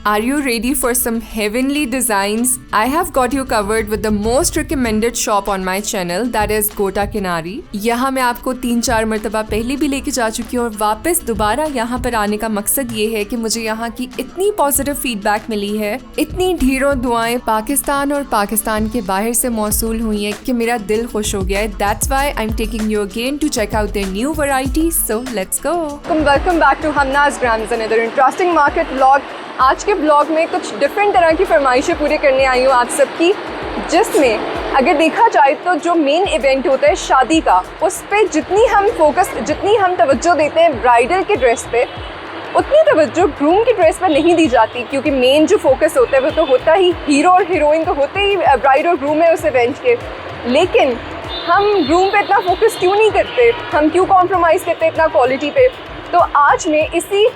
Are you ready for some heavenly designs? I have got you covered with the most recommended shop on my channel, that is गोटा किनारी। यहाँ मैं आपको 3-4 मरतबा पहले भी लेके जा चुकी हूँ और वापस दोबारा यहाँ पर आने का मकसद ये है कि मुझे यहाँ की इतनी पॉजिटिव फीडबैक मिली है, इतनी ढेरों दुआएं पाकिस्तान और पाकिस्तान के बाहर से मौसूल हुई हैं कि मेरा दिल खुश हो गया है। That's why I'm taking you again to check out their new varieties. So let's go. Welcome back to Hamna's Grams, another interesting market vlog. आज के ब्लॉग में कुछ डिफरेंट तरह की फरमाइशें पूरी करने आई हूँ आप सबकी, जिसमें अगर देखा जाए तो जो मेन इवेंट होता है शादी का, उस पर जितनी हम तवज्जो देते हैं ब्राइडल के ड्रेस पे, उतनी तवज्जो ग्रूम की ड्रेस पर नहीं दी जाती, क्योंकि मेन जो फोकस होता है वो तो होता ही हीरो और हीरोइन तो होते ही ब्राइड और ग्रूम है उस इवेंट के। लेकिन हम ग्रूम पे इतना फोकस क्यों नहीं करते, हम क्यों कॉम्प्रोमाइज़ करते इतना क्वालिटी पे। तो आज मैं इसी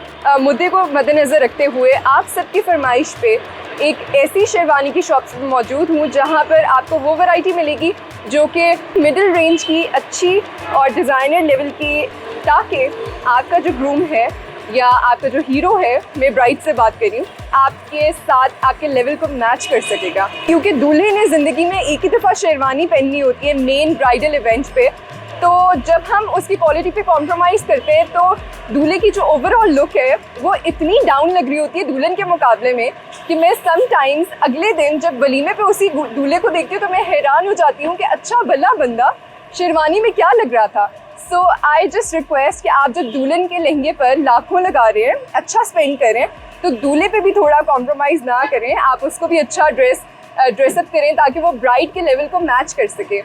मुद्दे को मद्देनज़र रखते हुए आप सबकी फरमाइश पे एक ऐसी शेरवानी की शॉप पर मौजूद हूँ जहाँ पर आपको वो वैरायटी मिलेगी जो कि मिडिल रेंज की, अच्छी और डिज़ाइनर लेवल की, ताकि आपका जो ग्रूम है या आपका जो हीरो है, मैं ब्राइड से बात कर रही हूँ, आपके साथ आपके लेवल को मैच कर सकेगा। क्योंकि दूल्हे ने ज़िंदगी में एक ही दफ़ा शेरवानी पहननी होती है मेन ब्राइडल इवेंट पे, तो जब हम उसकी क्वालिटी पे कॉम्प्रोमाइज़ करते हैं तो दूल्हे की जो ओवरऑल लुक है वो इतनी डाउन लग रही होती है दुल्हन के मुकाबले में कि मैं समटाइम्स अगले दिन जब वलीमे पे उसी दूल्हे को देखती हूँ तो मैं हैरान हो जाती हूँ कि अच्छा भला बंदा शेरवानी में क्या लग रहा था। सो आई जस्ट रिक्वेस्ट कि आप जब दुल्हन के लहंगे पर लाखों लगा रहे हैं, अच्छा स्पेंड करें, तो दूल्हे पे भी थोड़ा कॉम्प्रोमाइज़ ना करें, आप उसको भी अच्छा ड्रेसअप करें ताकि वो ब्राइड के लेवल को मैच कर सके।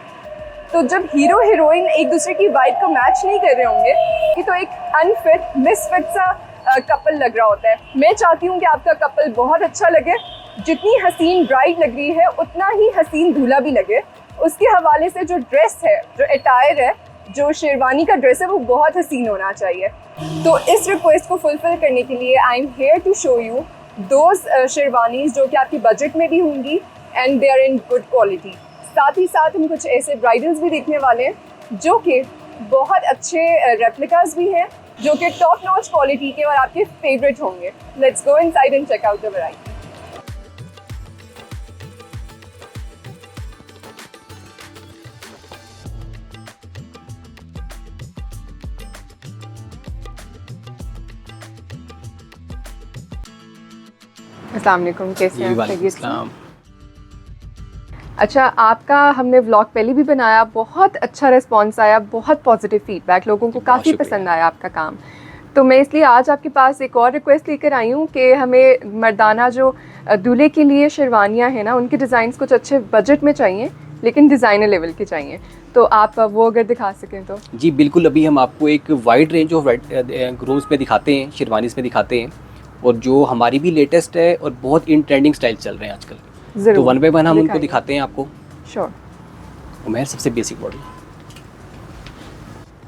तो जब हीरो हीरोइन एक दूसरे की वाइब को मैच नहीं कर रहे होंगे कि तो एक अनफिट मिसफिट सा कपल लग रहा होता है। मैं चाहती हूँ कि आपका कपल बहुत अच्छा लगे, जितनी हसीन ब्राइड लग रही है उतना ही हसीन दूल्हा भी लगे। उसके हवाले से जो ड्रेस है, जो अटायर है, जो शेरवानी का ड्रेस है, वो बहुत हसीन होना चाहिए। तो इस रिक्वेस्ट को फुलफिल करने के लिए I am here to show you those sherwanis जो कि आपकी बजट में भी होंगी and they are in good quality. साथ ही साथ हम कुछ ऐसे ब्राइडल्स भी देखने वाले हैं जो कि बहुत अच्छे रेप्लिकास भी हैं, जो कि टॉप नॉच क्वालिटी के और आपके फेवरेट होंगे। Let's go inside and check out the variety. अस्सलाम वालेकुम, कैसे हैं? अच्छा, आपका हमने व्लॉग पहले भी बनाया, बहुत अच्छा रिस्पांस आया, बहुत पॉजिटिव फीडबैक, लोगों को काफ़ी पसंद आया आपका काम। तो मैं इसलिए आज आपके पास एक और रिक्वेस्ट लेकर आई हूँ कि हमें मर्दाना जो दूल्हे के लिए शेरवानियाँ हैं ना, उनके डिज़ाइंस कुछ अच्छे बजट में चाहिए, लेकिन डिज़ाइनर लेवल के चाहिए। तो आप वो अगर दिखा सकें तो। जी बिल्कुल, अभी हम आपको एक वाइड रेंज ऑफ ग्रूम्स में दिखाते हैं, शेरवानीज़ में दिखाते हैं, और जो हमारी भी लेटेस्ट है और बहुत इन ट्रेंडिंग स्टाइल चल रहे हैं आजकल। तो वन बाय वन हम उनको दिखाते हैं आपको। श्योर। उमर, सबसे बेसिक मॉडल।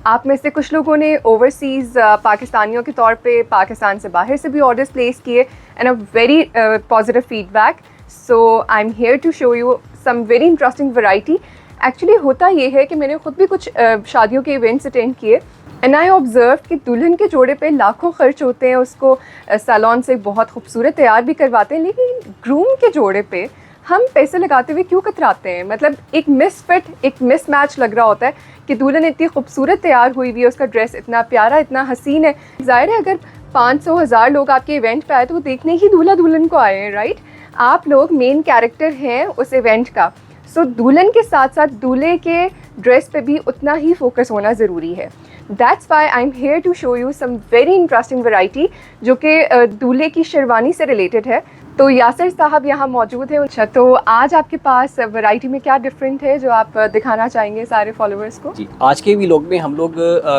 आप में से कुछ लोगों ने ओवरसीज़ पाकिस्तानियों के तौर पे पाकिस्तान से बाहर से भी ऑर्डर्स प्लेस किए and a very positive feedback. So I am here to show you some very interesting variety. Actually होता ये है कि मैंने खुद भी कुछ शादियों के इवेंट्स अटेंड किए एंड आई ऑब्जर्व कि दुल्हन के जोड़े पे लाखों खर्च होते हैं, उसको सैलून से बहुत खूबसूरत तैयार भी करवाते हैं, लेकिन ग्रूम के जोड़े पे हम पैसे लगाते हुए क्यों कतराते हैं? मतलब एक मिसफिट, एक मिसमैच लग रहा होता है कि दुल्हन इतनी खूबसूरत तैयार हुई हुई है, उसका ड्रेस इतना प्यारा, इतना हसीन है। ज़ाहिर है अगर 500,000 लोग आपके इवेंट पे आए तो वो देखने ही दूल्हा दुल्हन को आए हैं, राइट? आप लोग मेन कैरेक्टर हैं उस इवेंट का। सो दुल्हन के साथ साथ दूल्हे के ड्रेस पे भी उतना ही फोकस होना ज़रूरी है। That's why I'm here to show you some very interesting variety जो कि दूल्हे की शेरवानी से रिलेटेड है। तो यासिर साहब यहाँ मौजूद हैं। अच्छा, तो आज आपके पास वैरायटी में क्या डिफरेंट है जो आप दिखाना चाहेंगे सारे फॉलोअर्स को? जी, आज के व्लॉग में हम लोग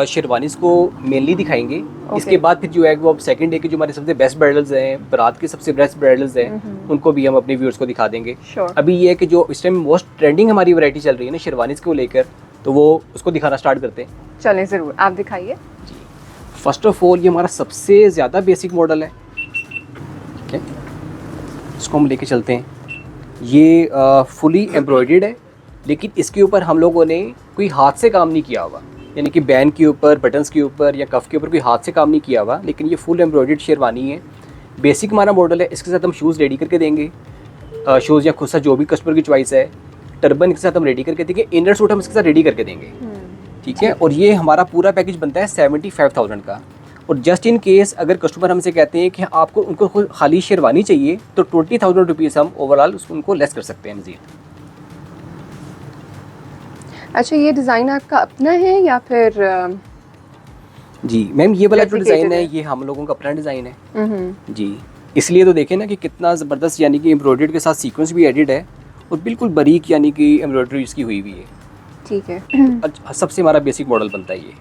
शेरवानीज़ को मेनली दिखाएंगे। Okay. इसके बाद फिर जो है वो सेकंड डे के जो हमारे सबसे बेस्ट ब्राइडल्स हैं, बारात के सबसे बेस्ट ब्राइडल्स हैं, उनको भी हम अपने व्यूअर्स को दिखा देंगे। अभी ये है कि जो इस टाइम मोस्ट ट्रेंडिंग हमारी वैरायटी चल रही है ना शेरवानीज़ को लेकर, तो वो उसको दिखाना स्टार्ट करते हैं। चलें, ज़रूर, आप दिखाइए। जी, फर्स्ट ऑफ ऑल ये हमारा सबसे ज़्यादा बेसिक मॉडल है, ठीक है, इसको हम लेके चलते हैं। ये फुली एम्ब्रॉयडर्ड है, लेकिन इसके ऊपर हम लोगों ने कोई हाथ से काम नहीं किया हुआ, यानी कि बैन के ऊपर, बटन्स के ऊपर या कफ के ऊपर कोई हाथ से काम नहीं किया हुआ, लेकिन ये फुल एम्ब्रॉयडर्ड शेरवानी है। बेसिक हमारा मॉडल है, इसके साथ हम शूज़ रेडी करके देंगे, शूज़ या खुस्सा जो भी कस्टमर की चॉइस है। टर्बन के साथ हम रेडी करके देंगे, इनर सूट हम इसके साथ रेडी करके देंगे, ठीक है। और ये हमारा पूरा पैकेज बनता है 75,000 का। और जस्ट इन केस अगर कस्टमर हमसे कहते हैं कि आपको उनको खाली शेरवानी चाहिए तो 20,000 रुपीज़ हम ओवरऑल उनको लेस कर सकते हैं मज़ीद। अच्छा, ये डिज़ाइन आपका अपना है या फिर जी मैम, ये वाला जो डिज़ाइन है replicated ये हम लोगों का अपना डिज़ाइन है जी। इसलिए तो देखें ना कि कितना ज़बरदस्त, यानी कि एम्ब्रॉयडरी के साथ सीक्वेंस भी एडिड है और बिल्कुल बारीक यानी कि एम्ब्रॉयडरी इसकी हुई हुई है। ठीक है। सबसे हमारा बेसिक मॉडल बनता है ये।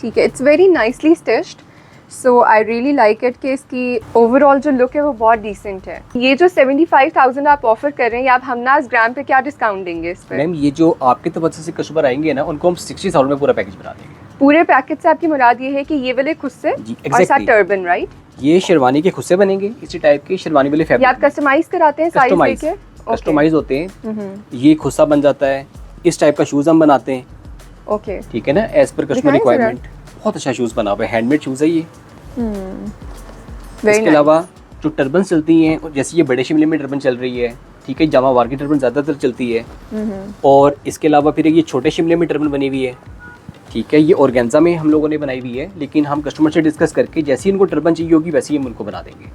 ठीक है, it's very nicely stitched, so I really like it कि इसकी ओवरऑल जो लुक है वो बहुत डिसेंट है। ये जो 75,000 आप ऑफर कर रहे हैं, आप हमनाज ग्राम पे क्या डिस्काउंट देंगे इस पर? मैम ये जो आपके तरफ से कस्टमर आएंगे ना, उनको हम 60,000 में पूरा पैकेज बना देंगे। पूरे पैकेज से आपकी मुराद ये है कि ये वाले खुस्से और साथ टर्बन, राइट? ये शेरवानी के खुस्से बनेंगे इसी टाइप के, शेरवानी वाले फैब्रिक। ये आप कस्टमाइज कराते हैं साइज लेके? कस्टमाइज होते हैं। ये खुस्सा बन जाता है, इस टाइप का शूज़ हम बनाते हैं। ओके, ठीक है ना, एज पर कस्टमर रिक्वायरमेंट। बहुत अच्छा शूज़ बना हुआ है, हैंडमेड शूज़ है ये। इसके अलावा जो टर्बन चलती हैं, जैसे ये बड़े शिमले में टर्बन चल रही है, ठीक है, जामा वार की टर्बन ज़्यादातर चलती है। और इसके अलावा फिर ये छोटे शिमले में टर्बन बनी हुई है, ठीक है। ये ऑर्गेन्जा में हम लोगों ने बनाई हुई है, लेकिन हम कस्टमर से डिस्कस करके जैसी इनको टर्बन चाहिए होगी वैसी हम उनको बना देंगे।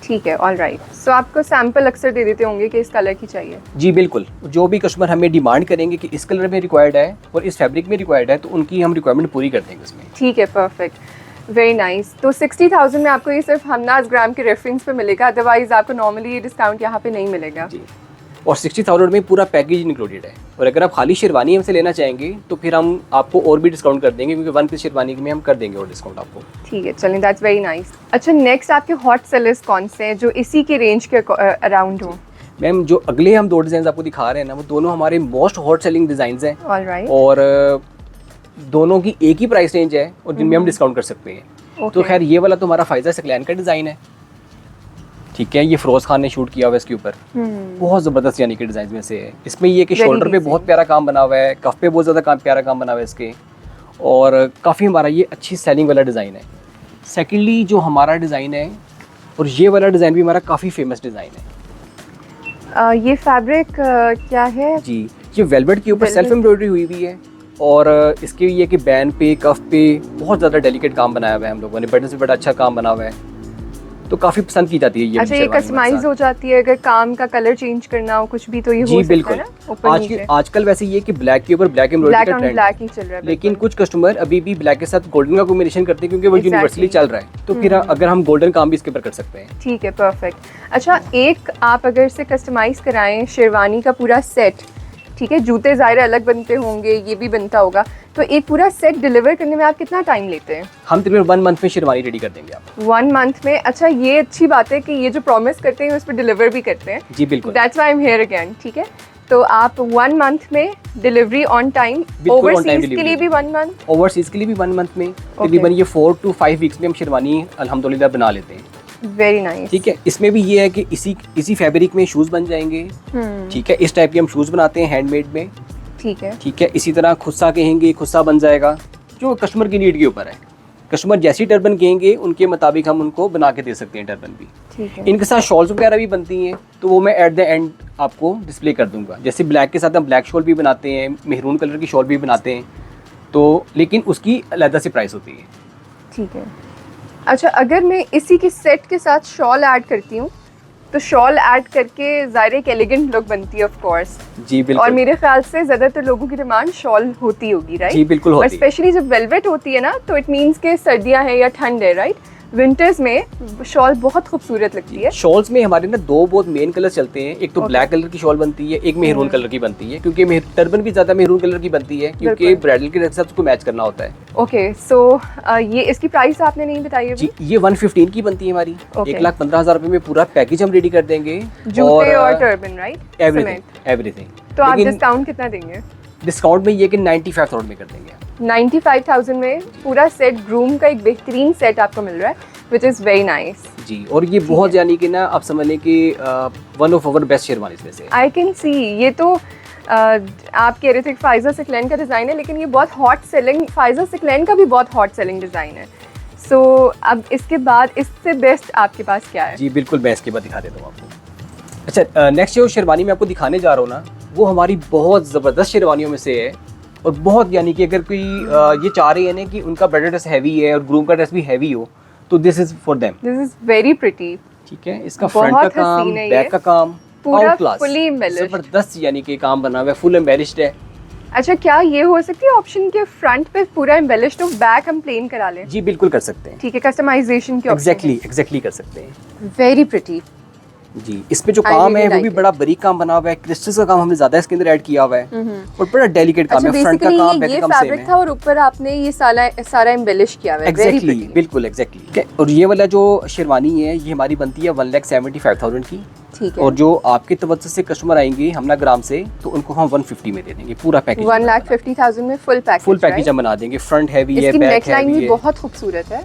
ठीक है, ऑल राइट। सो आपको सैंपल अक्सर दे देते होंगे कि इस कलर की चाहिए? जी बिल्कुल, जो भी कस्टमर हमें डिमांड करेंगे कि इस कलर में रिक्वायर्ड है और इस फैब्रिक में रिक्वायर्ड है, तो उनकी हम रिक्वायरमेंट पूरी कर देंगे उसमें। ठीक है, परफेक्ट, वेरी नाइस। तो 60,000 में आपको ये सिर्फ हमनाज ग्राम के रेफरेंस पे मिलेगा, अदरवाइज आपको नॉर्मली ये डिस्काउंट यहाँ पे नहीं मिलेगा जी। और 60,000 में पूरा पैकेज इंक्लूडेड है। और अगर आप खाली शेरवानी हमसे लेना चाहेंगे तो फिर हम आपको और भी डिस्काउंट कर देंगे, क्योंकि 1 पीस शेरवानी में हम कर देंगे और डिस्काउंट आपको। ठीक है, चलें, दैट्स वेरी नाइस। अच्छा, नेक्स्ट आपके हॉट सेलर्स कौन से हैं जो इसी के रेंज के अराउंड हो? मैम जो अगले हम 2 डिज़ाइन आपको दिखा रहे हैं ना, वो दोनों हमारे मोस्ट हॉट सेलिंग डिज़ाइन हैं। ऑलराइट। और दोनों की एक ही प्राइस रेंज है और जिनमें हम डिस्काउंट कर सकते हैं। तो खैर ये वाला तो हमारा फ़ायदा सकलैन का डिज़ाइन है, ठीक है। ये फिरोज़ खान ने शूट किया हुआ है इसके ऊपर, बहुत ज़बरदस्त यानी कि डिज़ाइन में से है। इसमें ये कि शोल्डर पे बहुत प्यारा काम बना हुआ है, कफ पे बहुत ज़्यादा प्यारा काम बना हुआ है इसके, और काफ़ी हमारा ये अच्छी सेलिंग वाला डिज़ाइन है। सेकेंडली जो हमारा डिज़ाइन है, और ये वाला डिज़ाइन भी हमारा काफ़ी फेमस डिज़ाइन है। ये फैब्रिक क्या है? जी, ये वेलवेट के ऊपर सेल्फ एम्ब्रॉयडरी हुई हुई है, और इसके ये कि बैन पे कफ पे बहुत ज़्यादा डेलिकेट काम बनाया हुआ है हम लोगों ने, बटन से बड़ा अच्छा काम बना हुआ है, तो काफ़ी पसंद की जाती है ये। अच्छा, ये कस्टमाइज हो जाती है, अगर काम का कलर चेंज करना हो कुछ भी तो ये हो सकता है ना? आजकल वैसे ये कि ब्लैक के ऊपर ब्लैक एम्ब्रॉयडरी का ट्रेंड ब्लैक ही चल रहा है, लेकिन कुछ कस्टमर अभी भी ब्लैक के साथ गोल्डन का कॉम्बिनेशन करते हैं, क्योंकि वो यूनिवर्सली चल रहा है। तो फिर अगर हम गोल्डन काम भी इसके ऊपर कर सकते हैं। ठीक है, परफेक्ट। अच्छा, एक आप अगर से कस्टमाइज कराएं शेरवानी का पूरा सेट, ठीक है, जूते ज़ाहिर अलग बनते होंगे, ये भी बनता होगा, तो एक पूरा सेट डिलीवर करने में आप कितना टाइम लेते हैं? हम तकरीबन 1 मंथ में शेरवानी रेडी कर देंगे आप। 1 मंथ में? अच्छा, ये अच्छी बात है कि ये जो प्रॉमिस करते हैं उस पर डिलीवर भी करते हैं। जी बिल्कुल, that's why I am here again. ठीक है, तो आप 1 मंथ में डिलीवरी ऑन टाइम, ओवरसीज के लिए भी 1 मंथ? ओवरसीज के लिए भी 1 मंथ में, तकरीबन ये 4 to 5 वीक्स में हम शेरवानी अल्हम्दुलिल्लाह बना लेते हैं। Very nice. ठीक है, इसमें भी ये है कि इसी फैब्रिक में शूज़ बन जाएंगे, ठीक है। इस टाइप के हम शूज़ बनाते हैं हैंडमेड में, ठीक है, ठीक है। इसी तरह खुस्सा कहेंगे, खुस्सा बन जाएगा, जो कस्टमर की नीड के ऊपर है। कस्टमर जैसी टर्बन कहेंगे उनके मुताबिक हम उनको बना के दे सकते हैं टर्बन भी। ठीक है। इनके साथ शॉल्स वगैरह भी बनती हैं, तो वो मैं एट द एंड आपको डिस्प्ले कर दूंगा। जैसे ब्लैक के साथ हम ब्लैक शॉल भी बनाते हैं, मेहरून कलर की शॉल भी बनाते हैं, तो लेकिन उसकी अलग से प्राइस होती है। ठीक है। अच्छा, अगर मैं इसी के सेट के साथ शॉल ऐड करती हूँ तो शॉल ऐड करके ज़ाहिर एक एलिगेंट लुक बनती है ऑफ कोर्स। जी बिल्कुल। और मेरे ख्याल से ज़्यादातर लोगों की डिमांड शॉल होती होगी, राइट? जी बिल्कुल होती है। और स्पेशली जब वेलवेट होती है ना, तो इट मीन्स के सर्दियाँ हैं या ठंड है, राइट? विंटर्स में शॉल बहुत खूबसूरत लगती है। शॉल्स में हमारे ना 2 बहुत मेन कलर चलते हैं, एक तो ब्लैक कलर की शॉल बनती है, एक मेहरून कलर की बनती है, क्योंकि टर्बन भी ज़्यादा मेहरून कलर की बनती है, क्योंकि ब्राइडल के साथ उसको मैच करना होता है। ओके, सो ये इसकी प्राइस आपने नहीं बताई अभी? जी, ये 115 की बनती है हमारी। 1,15,000 रुपए में पूरा पैकेज हम रेडी कर देंगे, जूते और टर्बन, राइट? एवरीथिंग। तो आप डिस्काउंट कितना देंगे? डिस्काउंट में ये कि 95,000 में कर देंगे। 95,000 में पूरा सेट, ग्रूम का एक बेहतरीन सेट आपको मिल रहा है, विच इज़ वेरी नाइस। जी, और ये बहुत यानी कि ना आप समझ लें कि one of our best sherwani में से। आई कैन सी, ये तो आप कह रहे थे फ़ाइज़ा सिकलैन का डिज़ाइन है, लेकिन ये बहुत हॉट सेलिंग, फ़ाइज़ा सिकलैन का भी बहुत हॉट सेलिंग डिज़ाइन है। सो अब इसके बाद इससे बेस्ट आपके पास क्या है? जी बिल्कुल, मैं इसके बाद दिखा देता हूँ आपको। अच्छा, नेक्स्ट जो शेरवानी मैं आपको दिखाने जा रहा हूँ ना, वो हमारी बहुत ज़बरदस्त शेरवानियों में से है। और बहुत, यानी कि अगर कोई ये चाह रहे हैं ना कि उनका ब्राइडल ड्रेस हैवी है और ग्रूम का ड्रेस भी हैवी हो, तो this is for them. This is very pretty. ठीक है, इसका फ्रंट का काम, बैक का काम पूरा क्लास, फुली एम्बेलिश्ड, जबरदस्त यानी कि काम बना हुआ है, फुल एम्बेलिश्ड है। अच्छा, क्या ये हो सकती है ऑप्शन के फ्रंट पे पूरा एम्बेलिश्ड हो, बैक हम प्लेन करा लें? जी बिल्कुल कर सकते हैं। ठीक है, कस्टमाइजेशन के ऑप्शन एग्जैक्टली कर सकते हैं। Very pretty. जी, इसमें जो काम है वो भी बड़ा बारीक काम बना हुआ है, क्रिस्टल्स का काम हमने ज्यादा इसके अंदर ऐड किया हुआ है और बड़ा डेलिकेट काम है। फ्रंट का काम, बैक का काम सेम है। था और ऊपर आपने ये सारा एम्बेलिश किया हुआ है। एग्जैक्टली, बिल्कुल एग्जैक्टली। और ये वाला जो शेरवानी है ये हमारी बनती है 1,75,000 की। ठीक है। और जो आपके तवज्जो से कस्टमर आएंगे हमना ग्राम से, तो उनको हम 150 में दे देंगे पूरा पैकेज। 1,50,000 में फुल पैकेज हम बना देंगे। फ्रंट हैवी है, बैक नेकलाइन हैवी भी है, बहुत खूबसूरत है।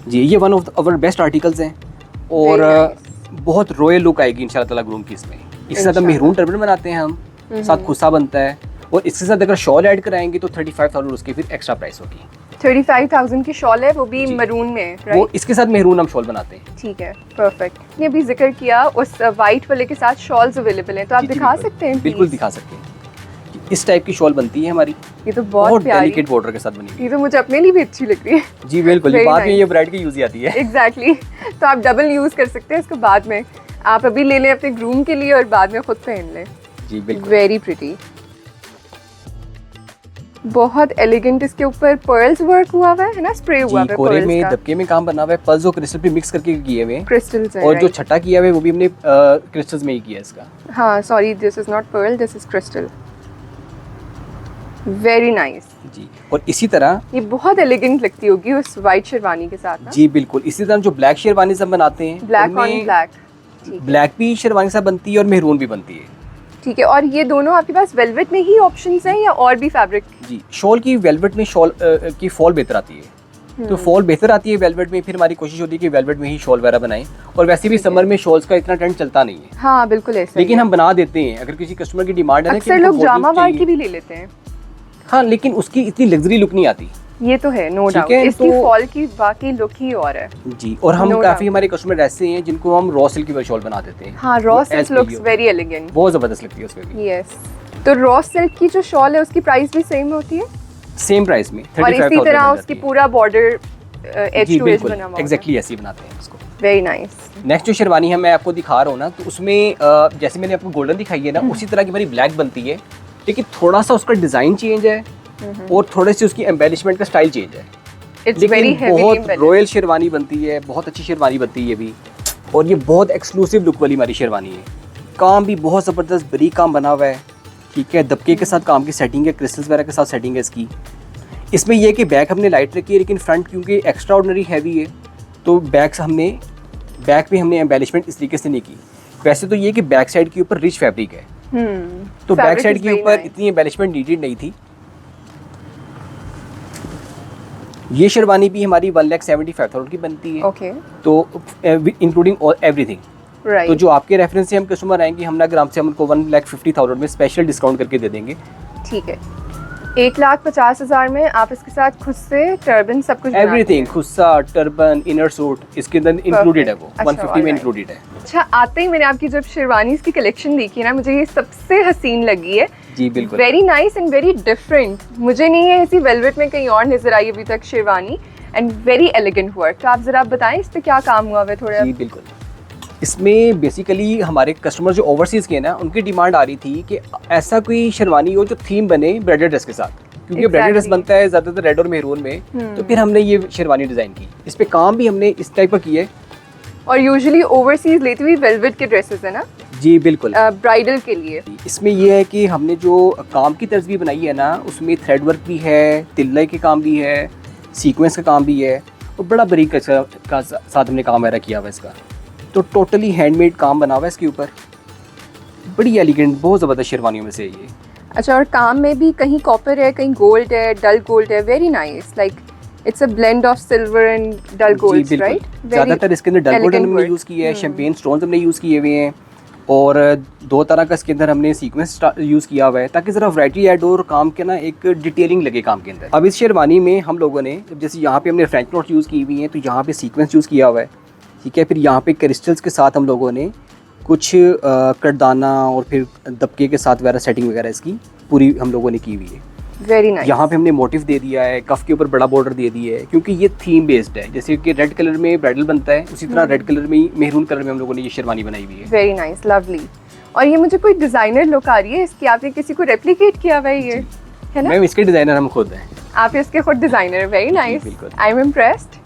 जी ये one of our best articles हैं और बहुत रॉयल लुक आएगी इंशाल्लाह ताला ग्रूम की इसमें। इसके साथ हम मेहरून टर्बन बनाते हैं, हम साथ खुस्सा बनता है और इसके साथ अगर शॉल ऐड कराएंगे तो 35,000 उसकी फिर एक्स्ट्रा प्राइस होगी। 35,000 की शॉल है, वो भी मरून में, राइट? वो इसके साथ मेहरून हम शॉल बनाते हैं। ठीक है, परफेक्ट। ये भी जिक्र किया उस वाइट वाले के साथ शॉल्स अवेलेबल हैं, तो आप दिखा सकते हैं? बिल्कुल दिखा सकते हैं। इस टाइप की शॉल बनती है हमारी। ये तो बहुत प्यारी, डेलिकेट बॉर्डर के साथ बनी हुई है। ये तो मुझे अपने लिए भी अच्छी लग रही है। जी बिल्कुल, बाद में ये ब्राइड की यूज आती है। एग्जैक्टली, तो आप डबल यूज कर सकते हैं इसको बाद में। आप अभी ले लें अपने ग्रूम के लिए और बाद में खुद पहन लें। जी बिल्कुल, वेरी प्रिटी, बहुत एलिगेंट। इसके ऊपर पर्ल्स वर्क हुआ हुआ है ना, स्प्रे हुआ है कोरे में, दबके में काम बना हुआ है, पर्ल्स और क्रिस्टल भी मिक्स करके किए हुए हैं। क्रिस्टल्स हैं, और जो छटा किया हुआ है वो भी हमने क्रिस्टल्स में ही किया है इसका। हाँ, sorry, this is not pearl, this is crystal. Very nice. जी, और इसी तरह ये बहुत एलिगेंट लगती होगी उस वाइट शेरवानी के साथ ना? जी बिल्कुल। इसी तरह जो ब्लैक शेरवानी सब बनाते हैं, ब्लैक ऑन ब्लैक, ब्लैक भी शेरवानी सब बनती है और मेहरून भी बनती है। ठीक है, और ये दोनों आपके पास वेलवेट में ही ऑप्शंस हैं या और भी फैब्रिक? जी, शॉल की वेलवेट में शॉल की फॉल बेहतर आती है, तो फॉल बेहतर आती है वेलवेट में। फिर हमारी कोशिश होती है कि वेलवेट में ही शॉल वगैरह बनाएं। और वैसे भी समर में शॉल्स का इतना ट्रेंड चलता नहीं है। हाँ बिल्कुल ऐसे, लेकिन हम बना देते हैं अगर किसी कस्टमर की डिमांड है। अक्सर लोग जामा वार की भी ले लेते हैं। हाँ, लेकिन उसकी इतनी लग्जरी लुक नहीं आती। ये तो है, नो डाउट। इसकी फॉल की बाकी लुक ही और है। जी, और हम काफी हमारे कस्टमर ऐसे हैं जिनको हम रॉ सिल्क की शॉल बना देते हैं। हाँ, raw silk looks very elegant, बहुत जबरदस्त लगती है उसमें भी। यस, तो रॉ सिल्क की जो शॉल है उसकी प्राइस भी सेम होती है? सेम प्राइस में, और इसी तरह उसकी पूरा बॉर्डर एज टू एज बना हुआ है। एग्जैक्टली ऐसे ही बनाते हैं उसको। Very nice. नेक्स्ट जो शेरवानी है मैं आपको दिखा रहा हूँ ना, तो उसमें जैसे मैंने आपको गोल्डन दिखाई है ना, उसी तरह की हमारी ब्लैक बनती है, लेकिन थोड़ा सा उसका डिजाइन चेंज है और थोड़े से उसकी एम्बेलिशमेंट का स्टाइल चेंज है। लेकिन बहुत रॉयल शेरवानी बनती है, बहुत अच्छी शेरवानी बनती है ये भी। और ये बहुत एक्सक्लूसिव लुक वाली हमारी शेरवानी है। काम भी बहुत ज़बरदस्त बारीक काम बना हुआ है। ठीक है, दबके के साथ काम की सेटिंग है, क्रिस्टल्स वगैरह के साथ सेटिंग है इसकी। इसमें यह कि बैक हमने लाइट रखी है, लेकिन फ्रंट क्योंकि एक्स्ट्रा ऑर्डिनरी हैवी है, तो बैक पे हमने एम्बेलिशमेंट इस तरीके से नहीं की। वैसे तो ये कि बैक साइड के ऊपर रिच फैब्रिक है, तो बैक साइड के ऊपर इतनी एम्बेलिशमेंट नीडेड नहीं थी। ये शेरवानी भी हमारी 1,75,000 की बनती है। ओके, तो इंक्लूडिंग एवरीथिंग। तो जो आपके रेफरेंस से हम कस्टमर आएंगे हमना ग्राम से, हम उनको 1,50,000 में स्पेशल डिस्काउंट करके दे देंगे। ठीक है, 1,50,000 में आप इसके साथ खुद से टर्बन सब कुछ everything, khussa, turban, inner suit इसके अंदर इंक्लूडेड है, वो 150 में इंक्लूडेड है। अच्छा, आते ही मैंने आपकी जब शेरवानीज की कलेक्शन देखी ना, मुझे ये सबसे हसीन लगी है। जी बिल्कुल, very nice and very different. मुझे नहीं है ऐसी वेलवेट में कहीं और नजर आई अभी तक sherwani, and very elegant work. तो आप जरा बताएं इस पे क्या काम हुआ है थोड़ा? जी बिल्कुल, इसमें बेसिकली हमारे कस्टमर जो ओवरसीज़ के हैं ना, उनकी डिमांड आ रही थी कि ऐसा कोई शेरवानी हो जो थीम बने ब्राइडल ड्रेस के साथ, क्योंकि ब्राइडल ड्रेस बनता है ज़्यादातर रेड और मेहरून में। तो फिर हमने ये शेरवानी डिज़ाइन की, इस पे काम भी हमने इस टाइप का किया है। और यूजुअली ओवरसीज लेती हुई वेलवेट के ड्रेसेस है ना? जी बिल्कुल, ब्राइडल के लिए। इसमें ये है कि हमने जो काम की तर्ज भी बनाई है ना, उसमें थ्रेड वर्क भी है, तिल्ले के काम भी है, सीक्वेंस का काम भी है, और बड़ा बारीक का साथ हमने काम वगैरह किया हुआ इसका। तो टोटली हैंडमेड काम बना हुआ है इसके ऊपर। बड़ी एलिगेंट, बहुत ज़बरदस्त शेरवानियों में से ये। अच्छा, और काम में भी कहीं कॉपर है, कहीं गोल्ड है, डल गोल्ड है। Very nice, like it's a blend of silver and dull gold, right? ज़्यादातर इसके अंदर डल गोल्ड हमने यूज़ किया है, शैंपेन स्टोन्स हमने यूज़ किए हुए हैं, और 2 तरह का इसके अंदर हमने सीक्वेंस यूज़ किया हुआ है ताकि ज़रा वैरायटी ऐड हो और काम के ना एक डिटेलिंग लगे काम के अंदर। अब इस शेरवानी में हम लोगों ने जैसे यहाँ पे हमने फ्रेंच नोट यूज़ की हुई हैं, तो यहाँ पे सीक्वेंस यूज़ किया हुआ है, ठीक है। फिर यहाँ पे क्रिस्टल्स के साथ हम लोगों ने कुछ कटदाना और फिर दबके के साथ वगैरह सेटिंग वगैरह इसकी पूरी हम लोगों ने की हुई है। Very nice. यहाँ पे हमने मोटिव दे दिया है, कफ के ऊपर बड़ा बॉर्डर दे दिया है, क्योंकि ये थीम बेस्ड है। जैसे कि रेड कलर में ब्राइडल बनता है, उसी तरह रेड कलर में मेहरून कलर में हम लोगों ने ये शेरवानी बनाई हुई है। Very nice, lovely. और ये मुझे कोई डिजाइनर लुक आ रही है इसकी, आपने किसी को रेप्लिकेट किया हुआ है ये, है ना? मैम इसके डिजाइनर हम खुद हैं। आप इसके खुद designer, very nice, I am impressed.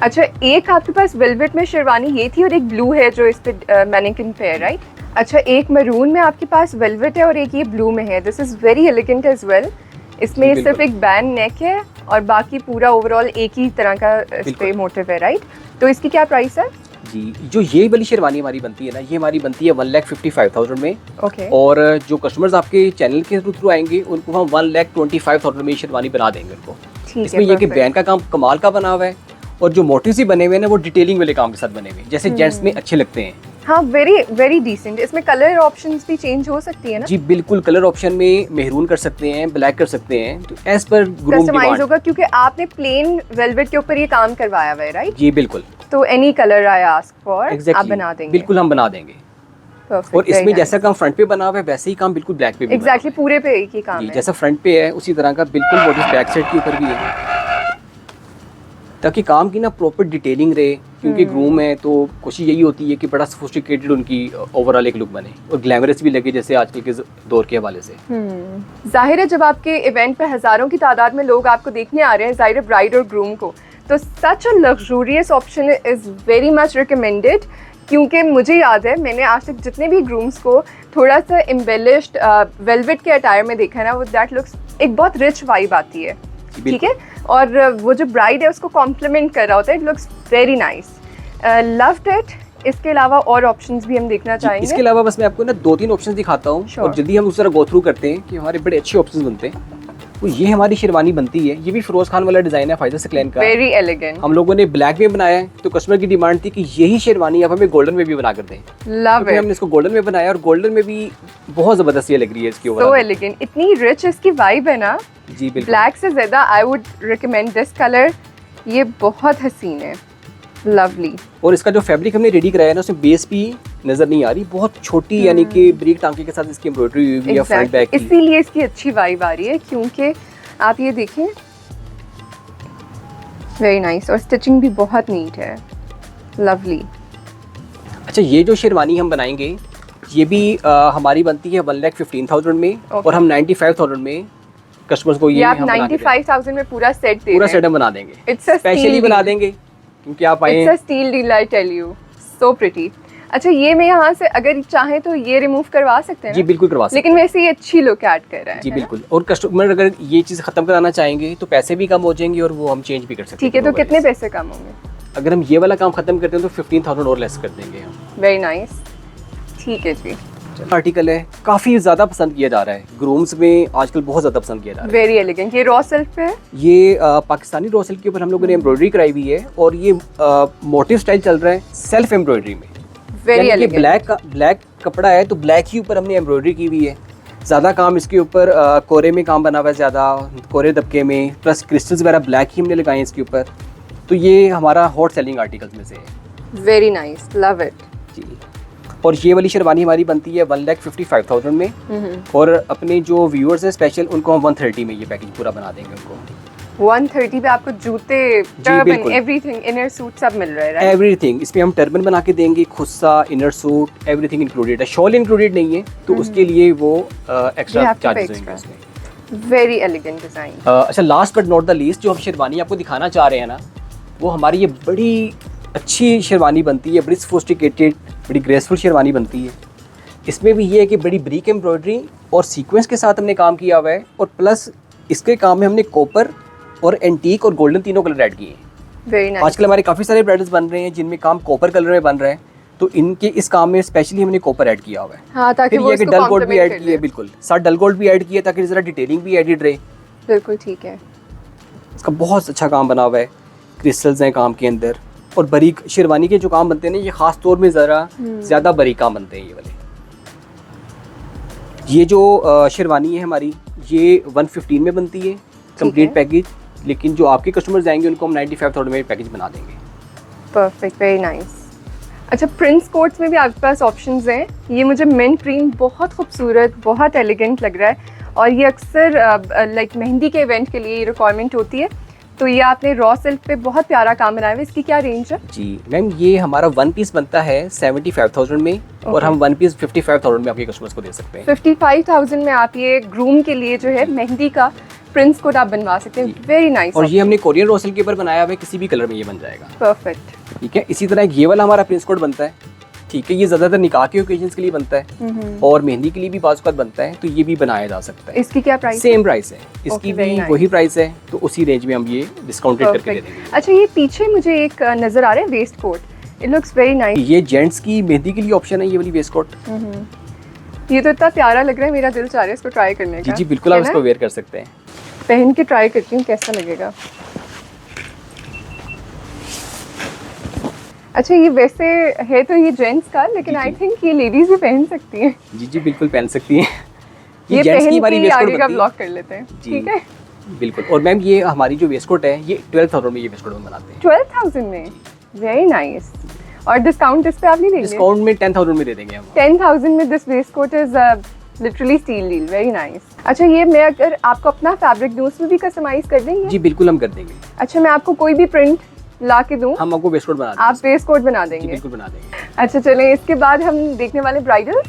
अच्छा, एक आपके पास वेलवेट में शेरवानी ये थी और एक ब्लू है जो इस पे मैनिक्विन पे है, राइट? अच्छा, एक मरून में आपके पास वेलवेट है और एक ये ब्लू में है। This is very elegant as well. इसमें सिर्फ एक बैंड नेक है और बाकी पूरा ओवरऑल एक ही तरह का इस पे मोटिव है, राइट? तो इसकी क्या प्राइस है? जी, जो ये वाली शेरवानी हमारी बनती है ना, ये हमारी बनती है 1,55,000 में। ओके। और जो कस्टमर्स आपके चैनल के थ्रू आएंगे उनको हम 1,25,000 में शेरवानी बना देंगे उनको। इसमें ये कि बैंड का काम कमाल का बना हुआ है और जो मोटिव्स ही बने हुए हैं ना वो डिटेलिंग वाले काम के साथ बने हुए हैं, जैसे जेंट्स में अच्छे लगते हैं। हाँ, वेरी वेरी डिसेंट। इसमें कलर ऑप्शंस भी चेंज हो सकती है ना? जी बिल्कुल, कलर ऑप्शन में मेहरून कर सकते हैं, ब्लैक कर सकते हैं, तो एज पर ग्रूम कस्टमाइज होगा क्योंकि आपने प्लेन वेलवेट के ऊपर ये काम करवाया हुआ है, राइट? जी बिल्कुल। तो any colour I ask for आप बना देंगे? बिल्कुल हम बना देंगे। Perfect, और इसमें very जैसा काम फ्रंट पे बना हुआ है वैसे ही काम बिल्कुल बैक पे भी एग्जैक्टली पूरे पे एक ही काम है। जैसा फ्रंट पे है उसी तरह का बिल्कुल मोटिव बैक साइड के ऊपर भी है, ताकि काम की ना प्रॉपर डिटेलिंग रहे। क्योंकि ग्रूम है तो कोशिश यही होती है कि बड़ा सोफिस्टिकेटेड उनकी ओवरऑल एक लुक बने और ग्लैमरस भी लगे, जैसे आजकल के दौर के हवाले से। जाहिर है जब आपके इवेंट पे हजारों की तादाद में लोग आपको देखने आ रहे हैं, जाहिर है ब्राइड और ग्रूम को, तो such a luxurious option is very much recommended. क्योंकि मुझे याद है मैंने आज तक जितने भी ग्रूम्स को थोड़ा सा एम्बेलिश्ड वेलवेट के अटायर में देखा है ना, वो दैट लुक्स एक बहुत रिच वाइब आती है, ठीक है? और वो जो ब्राइड है उसको कॉम्प्लीमेंट कर रहा होता है। It looks very nice, loved it. इसके अलावा और ऑप्शंस भी हम देखना चाहेंगे। इसके अलावा बस मैं आपको ना 2-3 ऑप्शंस दिखाता हूँ और जल्दी हम उस तरह गो थ्रू करते हैं कि हमारे बड़े अच्छे ऑप्शंस बनते हैं। तो ये हमारी शेरवानी बनती है, ये भी फिरोज खान वाला डिजाइन है फायदा सकलैन का, वेरी एलिगेंट। हम लोगों ने ब्लैक में बनाया है, तो कस्टमर की डिमांड थी कि यही शेरवानी आप हमें गोल्डन में भी बना कर दें। Love it. हमने इसको गोल्डन में बनाया और गोल्डन में भी बहुत जबरदस्त ये लग रही है इसकी ओवरऑल। सो एलिगेंट, इतनी रिच इसकी वाइब है ना। जी बिल्कुल। ब्लैक से ज्यादा I would recommend this colour, ये बहुत हसीन है, लवली। और इसका जो फैब्रिक हमने रेडी कराया है ना, उसमें बेस भी नजर नहीं आ रही, बहुत छोटी यानी कि ब्रीक टांके के साथ इसकी एम्ब्रॉयडरी हुई हुई है फ्रंट बैक की। इसीलिए इसकी अच्छी वाइब आ रही है, क्योंकि आप ये देखें, वेरी नाइस। और स्टिचिंग भी बहुत नीट है, लवली। अच्छा, ये जो शेरवानी हम बनाएंगे ये भी हमारी बनती है 1,15,000 में। और हम 95,000 में कस्टमर्स को ये आप 95,000 में पूरा सेट दे पूरा सेट हम बना देंगे, स्पेशली बना देंगे क्योंकि आप आए। It's a steal deal, I tell you, so pretty. अच्छा, ये मैं यहाँ से अगर चाहें तो ये रिमूव करवा सकते हैं? जी बिल्कुल करवा सकते हैं, लेकिन वैसे ये अच्छी लुक ऐड कर रहा है। जी बिल्कुल। और कस्टमर अगर ये चीज़ खत्म कराना चाहेंगे तो पैसे भी कम हो जाएंगे और वो हम चेंज भी कर सकते हैं। ठीक है, तो कितने पैसे कम होंगे? अगर हम ये वाला काम खत्म करते हैं तो 15,000 और लेस कर देंगे हम। वेरी नाइस, ठीक है जी। आर्टिकल है, काफ़ी ज़्यादा पसंद किया जा रहा है ग्रूम्स में आजकल, बहुत ज़्यादा पसंद किया जा रहा है। Very elegant. ये रॉ सिल्क पे है? ये पाकिस्तानी रॉ सिल्क के ऊपर हम लोगों ने एम्ब्रॉयडरी कराई हुई है और ये मोटिव स्टाइल चल रहा है सेल्फ एम्ब्रॉयडरी में। Very elegant. ब्लैक कपड़ा है तो ब्लैक ही ऊपर हमने एम्ब्रॉयडरी की हुई है। ज़्यादा काम इसके ऊपर कोरे में काम बना हुआ है, ज़्यादा कोरे दबके में, प्लस क्रिस्टल्स वगैरह ब्लैक ही हमने लगाए हैं इसके ऊपर। तो ये हमारा हॉट सेलिंग आर्टिकल्स में से है। वेरी नाइस, लव इट जी। और ये वाली शेरवानी हमारी बनती है 1,55,000 में। और अपने जो व्यूअर्स हैं स्पेशल, उनको हम 130 में ये पैकेज पूरा बना देंगे उनको। 130 पे आपको जूते, टर्बन, एवरीथिंग, इनर सूट सब मिल रहा है, राइट? एवरीथिंग। इसमें हम टर्बन बना के देंगे, khussa, inner suit, everything included है। शॉल इंक्लूडेड नहीं है तो उसके लिए वो एक्स्ट्रा चार्जेस होंगे उसमें। Very elegant design. अच्छा, last but not the least, जो हम शेरवानी आपको दिखाना चाह रहे हैं ना, वो हमारी ये बड़ी अच्छी शेरवानी बनती है, बड़ी सोफिस्टिकेटेड, बड़ी ग्रेसफुल शेरवानी बनती है। इसमें भी ये है कि बड़ी ब्रीक एम्ब्रॉयडरी और सीक्वेंस के साथ हमने काम किया हुआ है, और प्लस इसके काम में हमने कॉपर और एंटीक और गोल्डन तीनों कलर ऐड किए हैं। Very nice. आजकल हमारे काफ़ी सारे ब्राइडल्स बन रहे हैं जिनमें काम कॉपर कलर में बन रहा है, तो इनके इस काम में स्पेशली हमने कॉपर ऐड किया हुआ है। हाँ, ताकि फिर ये कि डल गोल्ड भी ऐड किया है, बिल्कुल साथ डल गोल्ड भी ऐड किया ताकि जरा डिटेलिंग भी एडिड रहे। बिल्कुल ठीक है। इसका बहुत अच्छा काम बना हुआ है, क्रिस्टल्स हैं काम के अंदर, और बारीक शेरवानी के जो काम बनते हैं ना, ये खास तौर में ज़रा ज़्यादा बारीक काम बनते हैं ये वाले। ये जो शेरवानी है हमारी, ये 115 में बनती है कंप्लीट पैकेज, लेकिन जो आपके कस्टमर्स आएंगे उनको हम 95,000 में पैकेज बना देंगे। Perfect, very nice. अच्छा, प्रिंस कोट्स में भी आपके पास ऑप्शंस हैं। ये मुझे मिंट ग्रीन बहुत खूबसूरत, बहुत एलिगेंट लग रहा है और ये अक्सर लाइक मेहंदी के इवेंट के लिए ये रिक्वायरमेंट होती है। तो ये आपने रॉ सिल्क पे बहुत प्यारा काम बनाया हुआ है। इसकी क्या रेंज है? जी मैम, ये हमारा 1 पीस बनता है 75,000 में और हम 1 पीस 55,000 में आपके कस्टमर्स को दे सकते हैं। 55,000 में आप ये ग्रूम के लिए जो है मेहंदी का प्रिंस कोट आप बनवा सकते हैं। Very nice. और ये हमने कोरियन रॉ सिल्क के ऊपर बनाया हुआ है, किसी भी कलर में ये बन जाएगा। परफेक्ट। ठीक है, इसी तरह ये वाला हमारा प्रिंस कोट बनता है। ठीक है, ये ज़्यादातर निकाह के ओकेजन्स के लिए बनता है और मेहंदी के लिए भी बाज़ वक़्त बनता है, तो ये भी बनाया जा सकता है। इसकी क्या प्राइस? सेम प्राइस है, इसकी Okay, भी very nice. वही प्राइस है, तो उसी रेंज में हम ये डिस्काउंटेड करके दे देंगे। अच्छा, ये पीछे मुझे एक नजर आ रहा है waistcoat. It looks very nice. ये जेंट्स की मेहंदी के लिए ऑप्शन है, ये वाली वेस्ट कोट। ये तो इतना प्यारा लग रहा है, मेरा दिल चाह रहा है इसको ट्राई करने का। जी जी बिल्कुल, आप इसको वेयर कर सकते हैं। पहन के ट्राई करती हूँ कैसा लगेगा। अच्छा, ये वैसे है तो ये जेंट्स का, लेकिन आई थिंक ये लेडीज भी पहन सकती हैं। जी जी बिल्कुल पहन सकती हैं। ये जेंट्स की पहन हमारी के वेस्ट कोट आगे का बनती है। ब्लॉक कर लेते हैं। जी। ठीक है, बिल्कुल। और मैम ये हमारी जो वेस्ट कोट है, ये 12,000 में ये वेस्ट कोट हम बनाते हैं। 12,000 में? Very nice. और डिस्काउंट इस पे आप नहीं देंगे? डिस्काउंट में 10,000 में दे देंगे हम। 10,000 में this waistcoat is literally steal deal. Very nice. अच्छा, ये मैं अगर आपको अपना फैब्रिक दूँ उसमें भी कस्टमाइज कर देंगे? जी बिल्कुल हम कर देंगे। अच्छा, मैं आपको कोई भी प्रिंट ला के दूँ, हम आपको वेस्ट कोट बना देंगे। आप वेस्ट कोट बना जी देंगे? बिल्कुल बना देंगे। अच्छा, चलें इसके बाद हम देखने वाले ब्राइडल्स।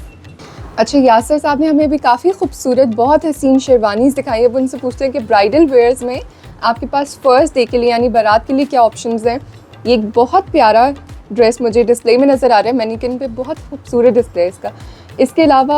अच्छा, यासर साहब ने हमें भी काफ़ी खूबसूरत, बहुत हसीन शेरवानीज़ दिखाई है। अब उनसे पूछते हैं कि ब्राइडल वेयर्स में आपके पास फर्स्ट डे के लिए यानी बारात के लिए क्या ऑप्शंस हैं। ये एक बहुत प्यारा ड्रेस मुझे डिस्प्ले में नज़र आ रहा है, मैनिक्विन पे, बहुत खूबसूरत डिस्प्ले है इसका। इसके अलावा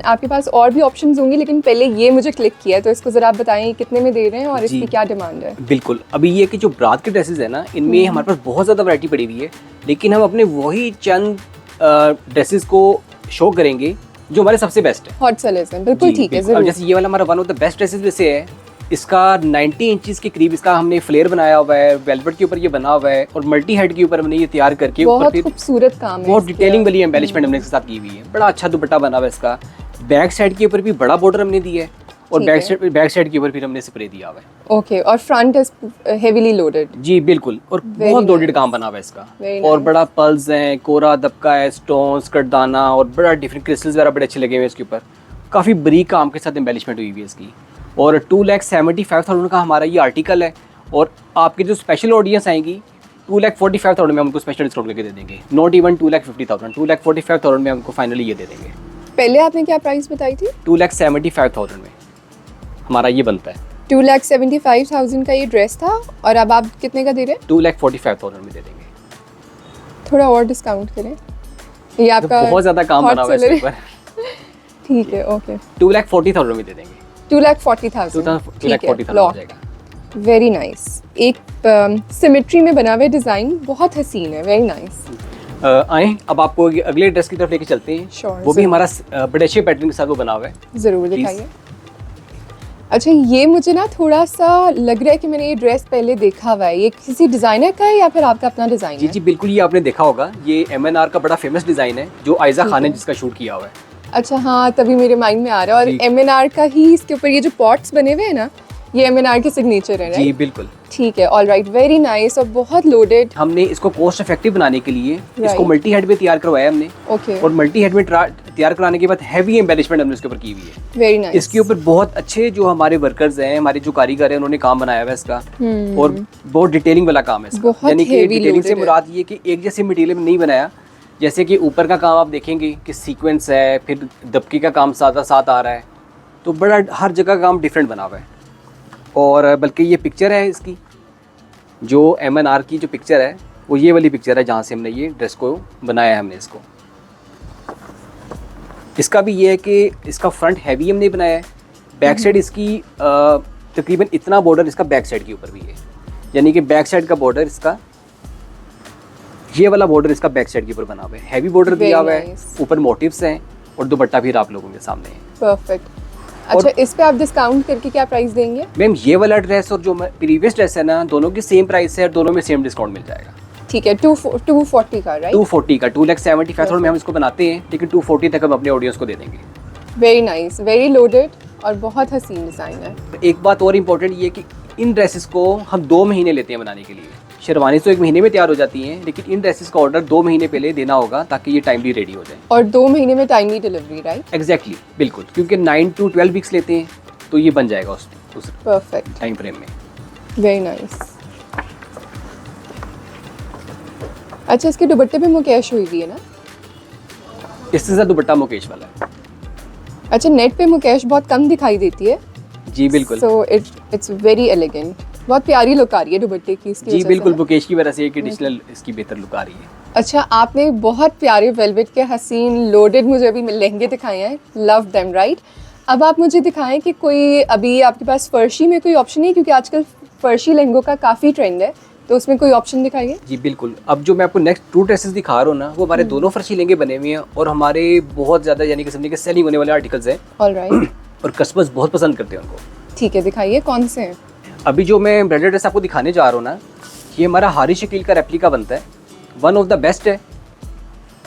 आपके पास और भी ऑप्शंस होंगी, लेकिन पहले ये मुझे क्लिक किया है, तो इसको ज़रा आप बताएं कितने में दे रहे हैं और इसकी क्या डिमांड है? बिल्कुल, अभी ये कि जो बारात के ड्रेसेस है ना, इनमें हमारे पास बहुत ज़्यादा वैरायटी पड़ी हुई है, लेकिन हम अपने वही चंद ड्रेसेस को शो करेंगे जो हमारे सबसे बेस्ट है। हॉट सेलर्स हैं, बिल्कुल ठीक है, अब ज़रूर। जैसे ये वाला हमारा one of the best dresses में से है। इसका 90 इंचेस के करीब इसका हमने फ्लेयर बनाया हुआ है, वेलवेट के ऊपर ये बना हुआ है और मल्टी हेड के ऊपर हमने ये तैयार करके बहुत खूबसूरत काम है, बहुत डिटेलिंग वाली एम्बेलिशमेंट हमने इसके साथ की हुई है। बड़ा अच्छा दुपट्टा बना हुआ है इसका। बैक साइड के ऊपर भी बड़ा बॉर्डर हमने दिया है और बैक साइड के ऊपर फिर हमने स्प्रे दिया हुआ है। ओके, और फ्रंट इज हेवीली लोडेड? जी बिल्कुल, और बहुत लोडेड काम बना हुआ है इसका। और बड़ा पल्स है, कोरा दबका है, स्टोन्स, कटदाना और बड़ा डिफरेंट क्रिस्टल्स वगैरह बड़े अच्छे लगे हुए हैं इसके ऊपर। काफ़ी बरीक काम के साथ एम्बेलिशमेंट हुई हुई है इसकी। और 2,75,000 का हमारा ये आर्टिकल है और आपके जो स्पेशल ऑडियंस आएंगी 2,45,000 में हम उनको स्पेशल डिस्काउंट करके दे देंगे। नॉट इवन 2,50,000, 2,45,000 में हमको फाइनली ये दे देंगे। पहले आपने क्या प्राइस बताई थी? 2,75,000 में हमारा ये बनता है। 2,75,000 का ये ड्रेस था और अब आप कितने का दे रहे हैं? 2,45,000 में दे देंगे। थोड़ा और डिस्काउंट करें, ये आपका बहुत ज़्यादा काम बना हुआ है इसके ऊपर। ठीक है, ओके। 2,40,000 में दे देंगे। 2,40,000 2,40,000 हो जाएगा। Very nice. एक सिमेट्री में बना हुआ डिज़ाइन बहुत हसीन है, वेरी नाइस। आए अब आपको अगले ड्रेस की तरफ लेके चलते हैं। Sure, वो भी हमारा बड़े अच्छे पैटर्न के साथ वो बना हुआ है। ज़रूर दिखाइए। अच्छा, ये मुझे ना थोड़ा सा लग रहा है कि मैंने ये ड्रेस पहले देखा हुआ है। ये किसी डिज़ाइनर का है या फिर आपका अपना डिज़ाइन जी है? जी बिल्कुल, ये आपने देखा होगा। ये MNR का बड़ा फेमस डिज़ाइन है जो आयजा खान ने जिसका शूट किया हुआ है। अच्छा, हाँ, तभी मेरे माइंड में आ रहा है। और MNR का ही इसके ऊपर ये जो पॉट्स बने हुए हैं ना, ये MNR के सिग्नेचर है, जी बिल्कुल। ठीक है, ऑल राइट, वेरी नाइस और बहुत लोडेड। हमने इसको कॉस्ट इफेक्टिव बनाने के लिए इसको मल्टी हेड में तैयार करवाया हमने। ओके। और मल्टी हेड में तैयार कराने के बाद हैवी एम्बेलिशमेंट हमने इसके ऊपर की हुई है। Very nice. इसके ऊपर बहुत अच्छे जो हमारे वर्कर्स हैं, हमारे जो कारीगर हैं, उन्होंने काम बनाया हुआ है इसका। और बहुत डिटेलिंग वाला काम है इसका। यानी कि डिटेलिंग से मुराद ये कि एक जैसे मटेरियल में नहीं बनाया। जैसे कि ऊपर का काम आप देखेंगे कि सीक्वेंस है, फिर दबके का काम साथ साथ आ रहा है, तो बड़ा हर जगह काम डिफरेंट बना हुआ है। और बल्कि ये पिक्चर है इसकी, जो MNR की जो पिक्चर है वो ये वाली पिक्चर है जहाँ से हमने ये ड्रेस को बनाया है हमने इसको। इसका भी ये है कि इसका फ्रंट हैवी हमने बनाया है, बैक साइड इसकी तकरीबन इतना बॉर्डर इसका बैक साइड के ऊपर भी है। यानी कि बैक साइड का बॉर्डर इसका, ये वाला बॉर्डर इसका बैक साइड के ऊपर बना हुआ है, हैवी बॉर्डर दिया हुआ है, ऊपर मोटिव्स हैं और दुपट्टा भी आप लोगों के सामने है। परफेक्ट। अच्छा, इस पे आप डिस्काउंट करके क्या प्राइस देंगे? मैम ये वाला ड्रेस और जो प्रीवियस ड्रेस है ना, दोनों की सेम प्राइस है और दोनों में सेम डिस्काउंट मिल जाएगा। ठीक है, 240 का, राइट? 240 का, 2,75,000 में हम इसको बनाते हैं, लेकिन 240 तक हम अपने ऑडियंस को दे देंगे। वेरी नाइस, वेरी लोडेड और बहुत हसीन डिज़ाइन है। एक बात और इम्पोर्टेंट ये कि इन ड्रेसेस को हम 2 महीने लेते हैं बनाने के लिए। शेरवानी तो 1 महीने में तैयार हो जाती हैं, लेकिन इन ड्रेसेस का ऑर्डर 2 महीने पहले देना होगा ताकि ये टाइमली रेडी हो जाए। और 2 महीने में टाइमली डिलीवरी, राइट? एग्जैक्टली, बिल्कुल, क्योंकि 9 to 12 वीक्स लेते हैं, तो ये बन जाएगा उस परफेक्ट टाइम फ्रेम में। Very nice. अच्छा, इसके दुपट्टे पे मुकेश हुई हुई है ना? इससे ज़्यादा दुपट्टा मुकेश वाला है। अच्छा, नेट पे मुकेश बहुत कम दिखाई देती है। जी बिल्कुल। सो इट्स वेरी एलिगेंट, बहुत प्यारी लुक आ रही है दुपट्टे की इसकी जी वजह बिल्कुल, से। मुकेश की वजह से एक एडिशनल इसकी बेहतर लुक आ रही है। अच्छा, आपने बहुत प्यारे वेलवेट के हसीन लोडेड मुझे अभी लहंगे दिखाए हैं, लव देम, राइट? अब आप मुझे दिखाएं कि कोई अभी आपके पास फर्शी में कोई ऑप्शन है, क्योंकि आजकल फर्शी लहंगों का काफ़ी ट्रेंड है, तो उसमें कोई ऑप्शन दिखाइए। जी बिल्कुल। अब जो मैं आपको नेक्स्ट 2 ड्रेसेस दिखा रहा हूँ ना, वो हमारे दोनों फर्शी लहंगे बने हुए हैं और हमारे बहुत ज़्यादा यानी कि समझिए कि सेलिंग होने वाले आर्टिकल्स हैं। ऑलराइट, और कस्टमर्स बहुत पसंद करते हैं उनको। ठीक है, दिखाइए कौन से हैं। अभी जो मैं ब्रांडेड ड्रेस आपको दिखाने जा रहा हूँ ना, ये हमारा हारिस शकील का रेप्लिका बनता है, वन ऑफ द बेस्ट है।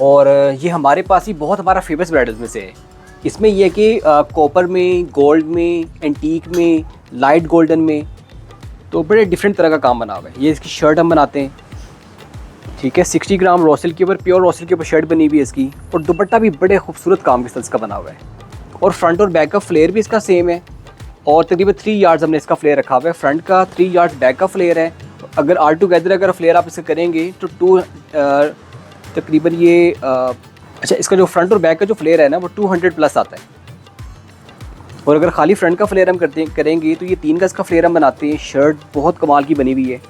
और ये हमारे पास ही बहुत हमारा फेमस ब्राइडल्स में से है। इसमें यह है कि कॉपर में, गोल्ड में, एंटीक में, लाइट गोल्डन में, तो बड़े डिफरेंट तरह का काम बना हुआ है। ये इसकी शर्ट हम बनाते हैं, ठीक है, 60 ग्राम रॉसिल के ऊपर, प्योर रॉसिल के ऊपर शर्ट बनी हुई है इसकी। और दुपट्टा भी बड़े खूबसूरत काम के साथ इसका बना हुआ है। और फ्रंट और बैक का फ्लेयर भी इसका सेम है। और तकरीबन 3 यार्ड्स हमने इसका फ्लेयर रखा हुआ है। फ्रंट का 3 यार्ड्स, बैक का फ्लेयर है। अगर ऑल टुगेदर अगर फ्लेयर आप इसे करेंगे तो तकरीबन ये अच्छा, इसका जो फ्रंट और बैक का जो फ्लेयर है ना, वो 200 प्लस आता है। और अगर खाली फ्रंट का फ्लेयर हम करेंगे तो ये 3 गज का फ्लेयर हम बनाते हैं। शर्ट बहुत कमाल की बनी हुई है।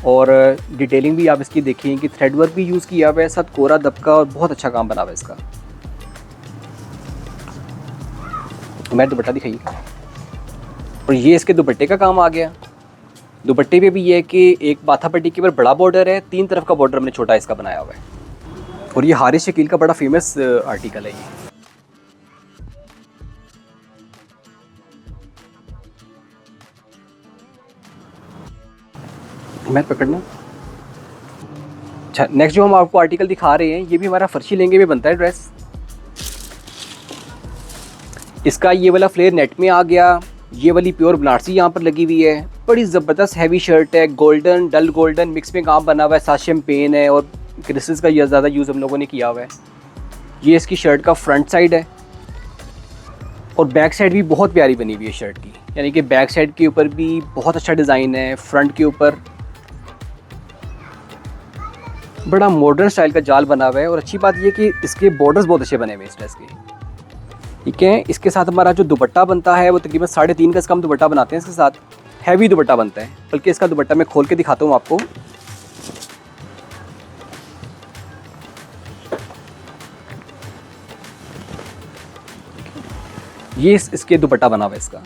और डिटेलिंग भी आप इसकी देखें कि थ्रेड वर्क भी यूज़ किया हुआ है, साथ कोरा दबका, और बहुत अच्छा काम बना हुआ है इसका। मैं दुपट्टा दिखाइए। और ये इसके दुपट्टे का काम आ गया। दुपट्टे पे भी ये है कि एक माथा पट्टी के ऊपर बड़ा बॉर्डर है, 3 तरफ का बॉर्डर हमने छोटा इसका बनाया हुआ है। और ये हारिस शकील का बड़ा फेमस आर्टिकल है ये। मैं पकड़ना। अच्छा, नेक्स्ट जो हम आपको आर्टिकल दिखा रहे हैं, ये भी हमारा फर्शी लहंगे में बनता है ड्रेस। इसका ये वाला फ्लेयर नेट में आ गया। ये वाली प्योर बनारसी यहाँ पर लगी हुई है। बड़ी ज़बरदस्त हैवी शर्ट है, गोल्डन, डल गोल्डन मिक्स में काम बना हुआ है, साथ शैम्पेन है और क्रिस्टल्स का ज़्यादा यूज़ हम लोगों ने किया हुआ है। ये इसकी शर्ट का फ्रंट साइड है। और बैक साइड भी बहुत प्यारी बनी हुई है शर्ट की, यानी कि बैक साइड के ऊपर भी बहुत अच्छा डिज़ाइन है। फ्रंट के ऊपर बड़ा मॉडर्न स्टाइल का जाल बना हुआ है। और अच्छी बात ये कि इसके बॉर्डर्स बहुत अच्छे बने हुए हैं इस ड्रेस के, ठीक है। इसके साथ हमारा जो दुपट्टा बनता है वो तकरीबन 3.5 गज का हम दुपट्टा बनाते हैं। इसके साथ हैवी दुपट्टा बनता है, बल्कि इसका दुपट्टा मैं खोल के दिखाता हूँ आपको। ये इसके दुपट्टा बना हुआ है इसका,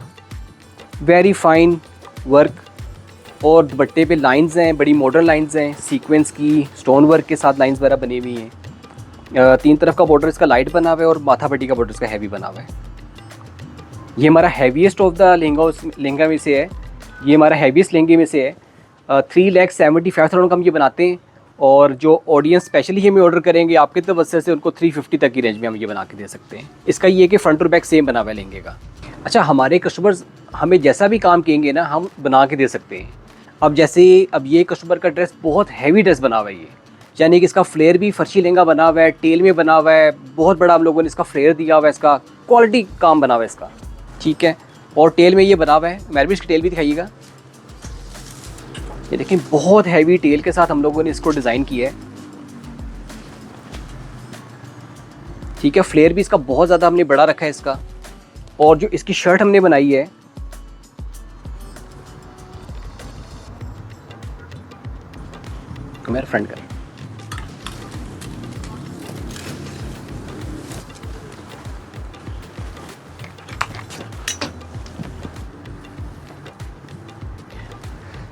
वेरी फाइन वर्क। और दुपट्टे पे लाइंस हैं, बड़ी मॉडर्न लाइंस हैं, सीक्वेंस की स्टोन वर्क के साथ लाइंस वगैरह बनी हुई हैं। 3 तरफ का बॉर्डर इसका लाइट बना हुआ है और माथा पट्टी का बॉर्डर इसका हैवी बना हुआ है। ये हमारा हैवीएस्ट ऑफ द लहंगा में से है। ये हमारा हैवीएस्ट लहंगे में से है। 3,75,000 का हम ये बनाते हैं। और जो ऑडियंस स्पेशली हमें ऑर्डर करेंगे आपके तवज्जो से, उनको 350 तक की रेंज में हम ये बना के दे सकते हैं। इसका ये कि फ्रंट और बैक सेम बना हुआ है लहंगे का। अच्छा, हमारे कस्टमर्स हमें जैसा भी काम कहेंगे ना, हम बना के दे सकते हैं। अब जैसे अब ये कस्टमर का ड्रेस बहुत हैवी ड्रेस बना हुआ है ये, यानी कि इसका फ्लेयर भी फर्शी लहंगा बना हुआ है, टेल में बना हुआ है, बहुत बड़ा हम लोगों ने इसका फ्लेयर दिया हुआ है, इसका क्वालिटी काम बना हुआ है इसका, ठीक है। और टेल में ये बना हुआ है, मैं भी इसकी टेल भी दिखाइएगा। ये देखिए, बहुत हैवी टेल के साथ हम लोगों ने इसको डिज़ाइन किया है, ठीक है। फ्लेयर भी इसका बहुत ज़्यादा हमने बड़ा रखा है इसका। और जो इसकी शर्ट हमने बनाई है, मेरा फ्रेंड कर,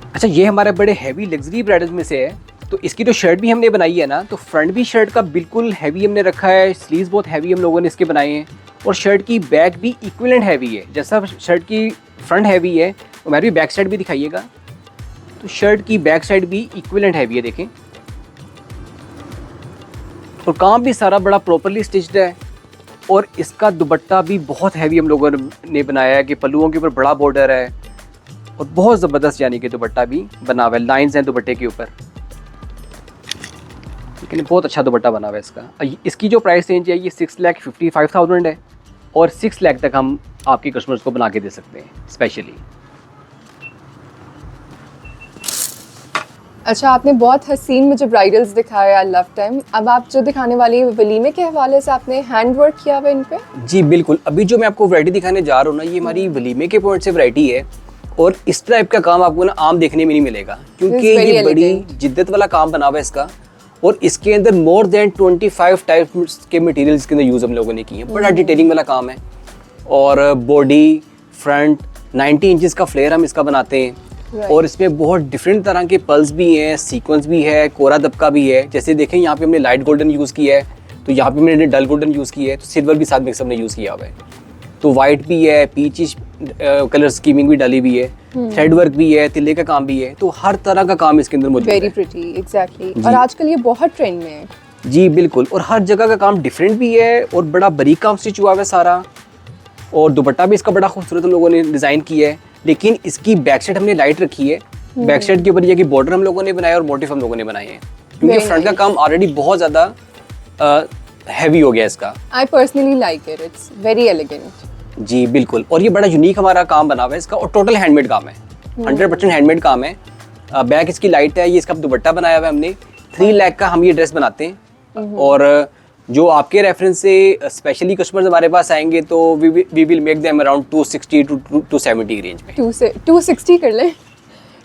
अच्छा, ये हमारे बड़े हैवी लग्जरी ब्राइडल्स में से है। तो इसकी तो शर्ट भी हमने बनाई है ना, तो फ्रंट भी शर्ट का बिल्कुल हैवी हमने रखा है, स्लीव्स बहुत हैवी हम लोगों ने इसके बनाए हैं। और शर्ट की बैक भी इक्विवेलेंट हैवी है, जैसा शर्ट की फ्रंट हैवी है, तो मेरी बैक साइड भी दिखाइएगा। तो शर्ट की बैक साइड भी इक्विवेलेंट हैवी है, देखें। और काम भी सारा बड़ा प्रॉपरली स्टिच्ड है, और इसका दुपट्टा भी बहुत हैवी हम लोगों ने बनाया है कि पल्लुओं के ऊपर बड़ा बॉर्डर है और बहुत ज़बरदस्त यानी कि दुपट्टा भी बना हुआ है, लाइंस हैं दुपट्टे के ऊपर, लेकिन बहुत अच्छा दुपट्टा बना हुआ है इसका। इसकी जो प्राइस रेंज है ये 6,55,000 है और 6 लाख तक हम आपके कस्टमर्स को बना के दे सकते हैं स्पेशली। अच्छा, आपने बहुत हसीन मुझे ब्राइडल्स दिखाए, आई लव टाइम। अब आप जो दिखाने वाली वलीमे के हवाले से आपने हैंड वर्क किया हुआ इन पे? जी बिल्कुल, अभी जो मैं आपको वैरायटी दिखाने जा रहा हूँ ना, ये हमारी वलीमे के पॉइंट से वैरायटी है और इस टाइप का काम आपको ना आम देखने में नहीं मिलेगा, क्योंकि ये बड़ी जिद्दत वाला काम बना हुआ है इसका और इसके अंदर मोर देन 25 टाइप्स के मटेरियल्स के अंदर यूज़ हम लोगों ने किए हैं। बड़ा डिटेलिंग वाला काम है और बॉडी फ्रंट 90 इंचेस का फ्लेयर हम इसका बनाते हैं। और इसमें बहुत डिफरेंट तरह के पल्स भी हैं, सीक्वेंस भी है, कोरा दबका भी है। जैसे देखें यहाँ पे हमने लाइट गोल्डन यूज़ किया है, तो यहाँ पे मैंने डल गोल्डन यूज़ किया है, तो सिल्वर भी साथ में हमने यूज़ किया हुआ है। तो वाइट भी है, पीचिश कलर स्कीमिंग भी डाली हुई है, थ्रेड वर्क भी है, तिल्ले का काम भी है, तो हर तरह का काम इसके अंदर मौजूद है। Very pretty, exactly. और आजकल ये बहुत ट्रेंड में है। जी बिल्कुल, और हर जगह का काम डिफरेंट भी है और बड़ा बारीक काम स्टिच हुआ है सारा। और दुपट्टा भी इसका बड़ा खूबसूरत हम लोगों ने डिज़ाइन किया है, लेकिन इसकी बैक साइड हमने लाइट रखी है। बैक साइड के ऊपर ये कि बॉर्डर हम लोगों ने बनाया और मोटिफ हम लोगों ने बनाए हैं, क्योंकि फ्रंट का काम ऑलरेडी बहुत ज़्यादा हैवी हो गया इसका। I personally like it, it's very elegant. जी बिल्कुल, और ये बड़ा यूनिक हमारा काम बना हुआ है इसका और टोटल हैंडमेड काम है, 100% हैंडमेड काम है। बैक इसकी लाइट है, ये इसका दुपट्टा बनाया हुआ है हमने। 3 लाख का हम ये ड्रेस बनाते हैं और जो आपके रेफरेंस से स्पेशली कस्टमर्स हमारे पास आएंगे तो we will make them around 260 to 270 range में। 260 कर लें,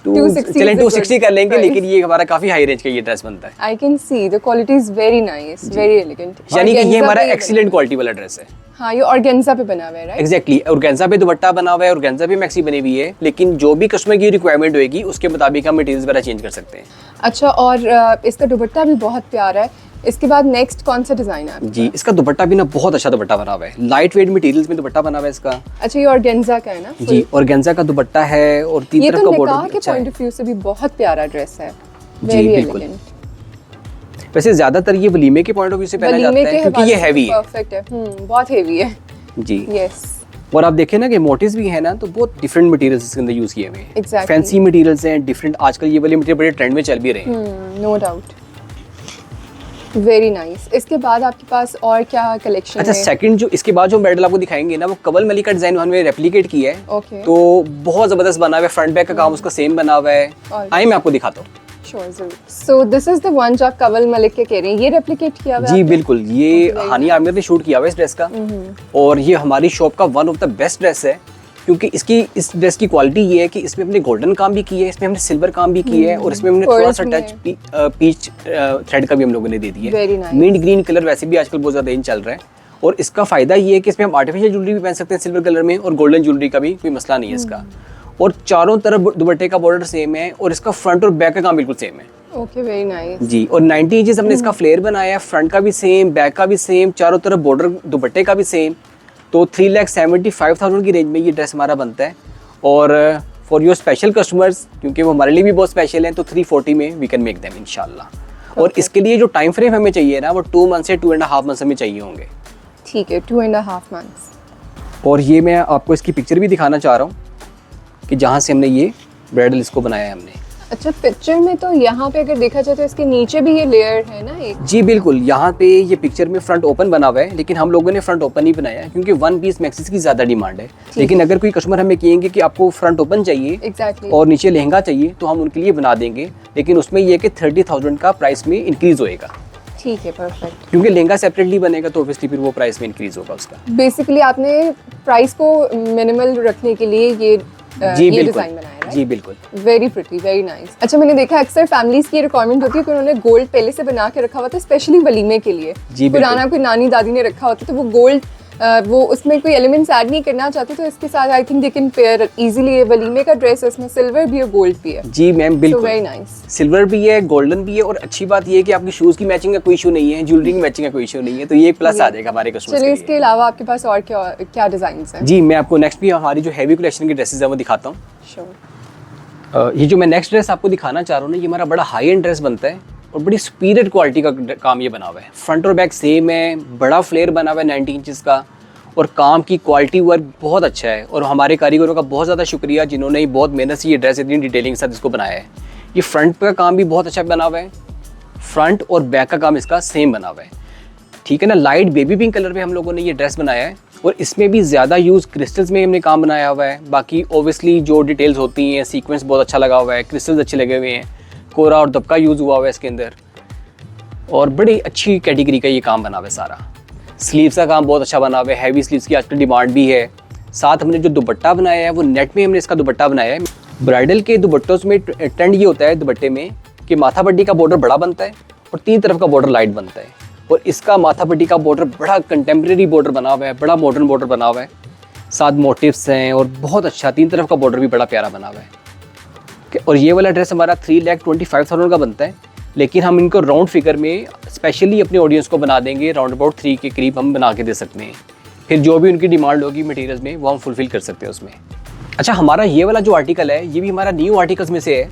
260 कर लेंगे, लेकिन ये हमारा काफी हाई रेंज का ये ड्रेस बनता है। I can see the quality is very nice, very elegant. यानी कि ये हमारा एक्सीलेंट क्वालिटी वाला ड्रेस है। हाँ, ये ऑर्गेन्जा पे बना हुआ है, राइट? एग्जैक्टली, ऑर्गेन्जा पे दुपट्टा बना हुआ है, ऑर्गेन्जा पे मैक्सी बनी हुई है, लेकिन जो भी कस्टमर की रिक्वायरमेंट होगी उसके मुताबिक हम मटेरियल्स वगैरह चेंज कर सकते हैं। अच्छा, और इसका दुपट्टा भी बहुत प्यारा है। इसके बाद नेक्स्ट कौन सा डिजाइन है? जी, इसका दुपट्टा भी ना बहुत अच्छा दुपट्टा बना हुआ है, लाइट वेट मटेरियल्स में दुपट्टा बना हुआ है इसका। अच्छा, ये ऑर्गेन्जा का है ना? जी, ऑर्गेन्जा का दुपट्टा है और 3 तरफ का बॉर्डर। ये तो के पॉइंट ऑफ व्यू से भी बहुत प्यारा ड्रेस है, जी वेरी बिल्कुल। एलिगेंट। वैसे ज्यादातर ये वलीमे के पॉइंट ऑफ व्यू से पहना जाता है, क्योंकि ये हैवी है। परफेक्ट है, बहुत हैवी है। जी यस। और आप देखें ना कि मोटिव्स भी है ना, तो बहुत डिफरेंट मटेरियल्स इसके अंदर यूज किए हुए हैं। Exactly. फैंसी मटेरियल्स हैं, डिफरेंट। आजकल ये वाले मटेरियल बड़े ट्रेंड में चल भी रहे हैं। No doubt, very nice. इसके बाद आपके पास और क्या कलेक्शन है? अच्छा, सेकंड जो इसके बाद जो मॉडल आपको दिखाएंगे ना, वो कवल मलिक का डिजाइन हमने रेप्लिकेट किया है। Okay. तो बहुत जबरदस्त बना हुआ है, फ्रंट बैक का काम उसका सेम बना हुआ है। आइए मैं आपको दिखाता हूँ। श्योर, जरूर। So this is the one जो आप कवल मलिक के कह रहे हैं, ये रेप्लिकेट किया हुआ है? जी बिल्कुल, ये हानिया आमिर ने शूट किया हुआ है इस ड्रेस का और ये हमारी शॉप का one of the best dress है, क्योंकि इस ड्रेस की क्वालिटी ये है कि इसमें हमने गोल्डन काम भी किया है, इसमें हमने सिल्वर काम भी किया है और इसमें हमने थोड़ा सा टच पीच थ्रेड का भी हम लोगों ने दे दिया है। मिंट ग्रीन कलर वैसे भी आजकल बहुत ज़्यादा इन चल रहा है और इसका फ़ायदा ये है कि इसमें हम आर्टिफिशियल ज्वेलरी भी पहन सकते हैं सिल्वर कलर में और गोल्डन ज्वेलरी का भी कोई मसला नहीं है इसका। और चारों तरफ दुपट्टे का बॉर्डर सेम है और इसका फ्रंट और बैक का काम बिल्कुल सेम है। Okay, very nice. जी, और 90 इंचेस हमने इसका फ्लेयर बनाया है, फ्रंट का भी सेम, बैक का भी सेम, चारों तरफ बॉर्डर दुपट्टे का भी सेम। तो 3,75,000 की रेंज में ये ड्रेस हमारा बनता है और फॉर योर स्पेशल कस्टमर्स, क्योंकि वो हमारे लिए भी बहुत स्पेशल हैं, तो 340 में वी कैन मेक देम इंशाल्लाह। और इसके लिए जो टाइम फ्रेम हमें चाहिए ना, वो 2 मंथ से 2.5 मंथ्स हमें चाहिए होंगे। ठीक है, 2.5 मंथ्स। और ये मैं आपको इसकी पिक्चर भी दिखाना चाह रहा हूँ कि जहाँ से हमने ये ब्राइडल इसको बनाया है हमने। अच्छा, पिक्चर में तो यहाँ पे अगर देखा जाए तो इसके नीचे भी ये लेयर है ना एक? जी बिल्कुल, यहाँ पे ये पिक्चर में फ्रंट ओपन बना हुआ है, लेकिन हम लोगों ने फ्रंट ओपन नहीं बनाया क्योंकि 1 पीस मैक्सिस की ज़्यादा डिमांड है। लेकिन अगर कोई कस्टमर हमें कहेंगे कि आपको फ्रंट ओपन चाहिए Exactly. और नीचे लहंगा चाहिए, तो हम उनके लिए बना देंगे, लेकिन उसमें ये कि 30,000 का प्राइस में इंक्रीज़ होएगा। ठीक है, परफेक्ट। क्योंकि लहंगा सेपरेटली बनेगा तो ऑब्वियसली फिर वो प्राइस में इंक्रीज़ होगा उसका। बेसिकली आपने प्राइस को मिनिमल रखने के लिए ये डिजाइन बनाया है। जी बिल्कुल, वेरी प्रिटी, वेरी नाइस। अच्छा, मैंने देखा अक्सर फैमिलीज की रिक्वायरमेंट होती है कि उन्होंने गोल्ड पहले से बना के रखा हुआ था, स्पेशली वलीमे के लिए। पुराना कोई नानी दादी ने रखा होता तो वो गोल्ड वो उसमें कोई एलिमेंट्स ऐड नहीं करना चाहते, तो इसके साथ I think they can pair easily. ये वलीमे का ड्रेस है, इसमें सिल्वर भी है, गोल्ड भी है। जी मैम बिल्कुल, वेरी नाइस। सिल्वर भी है, गोल्डन भी है और अच्छी बात ये है कि आपकी शूज़ की मैचिंग का कोई इशू नहीं है, ज्वेलरी की मैचिंग का कोई इशू नहीं है, तो ये एक प्लस आ जाएगा हमारे कस्टमर्स के लिए। चलिए, इसके अलावा आपके पास और क्या डिजाइन्स हैं? जी, मैं आपको नेक्स्ट भी हमारी जो हैवी कलेक्शन की ड्रेसेस है वो दिखाता हूँ। श्योर। ये जो मैं नेक्स्ट ड्रेस आपको दिखाना चाह रहा हूँ ना, ये हमारा बड़ा हाई एंड ड्रेस बनता है और बड़ी सुपीरियर क्वालिटी का काम ये बना हुआ है। फ्रंट और बैक सेम है, बड़ा फ्लेयर बना हुआ है 90 इंचज़ का, और काम की क्वालिटी वर्क बहुत अच्छा है। और हमारे कारीगरों का बहुत ज़्यादा शुक्रिया जिन्होंने बहुत मेहनत से ये ड्रेस इतनी डिटेलिंग के साथ इसको बनाया है। ये फ्रंट का काम भी बहुत अच्छा बना हुआ है, फ्रंट और बैक का काम इसका सेम बना हुआ है, ठीक है ना। लाइट बेबी पिंक कलर पे हम लोगों ने ये ड्रेस बनाया है, और इसमें भी ज़्यादा यूज़ क्रिस्टल्स में हमने काम बनाया हुआ है। बाकी ओबियसली जो डिटेल्स होती हैं, सीक्वेंस बहुत अच्छा लगा हुआ है, क्रिस्टल्स अच्छे लगे हुए हैं, कोरा और दबका यूज़ हुआ हुआ है इसके अंदर, और बड़ी अच्छी कैटेगरी का ये काम बना हुआ है सारा। स्लीव्स का काम बहुत अच्छा बना हुआ है, हैवी स्लीव्स की आजकल डिमांड भी है। साथ हमने जो दुपट्टा बनाया है वो नेट में हमने इसका दुपट्टा बनाया है। ब्राइडल के दुपट्टों में ट्रेंड ये होता है दुपट्टे में कि माथा पट्टी का बॉर्डर बड़ा बनता है और 3 तरफ का बॉर्डर लाइट बनता है, और इसका माथा पट्टी का बॉर्डर बड़ा कंटेम्प्रेरी बॉर्डर बना हुआ है, बड़ा मॉडर्न बॉर्डर बना हुआ है, साथ मोटिव्स हैं और बहुत अच्छा 3 तरफ का बॉर्डर भी बड़ा प्यारा बना हुआ है। और ये वाला ड्रेस हमारा 3,25,000 का बनता है, लेकिन हम इनको राउंड फिगर में स्पेशली अपने ऑडियंस को बना देंगे, राउंड अबाउट 3 के करीब हम बना के दे सकते हैं। फिर जो भी उनकी डिमांड होगी मटेरियल्स में वो हम फुलफिल कर सकते हैं उसमें। अच्छा, हमारा ये वाला जो आर्टिकल है ये भी हमारा न्यू आर्टिकल्स में से है,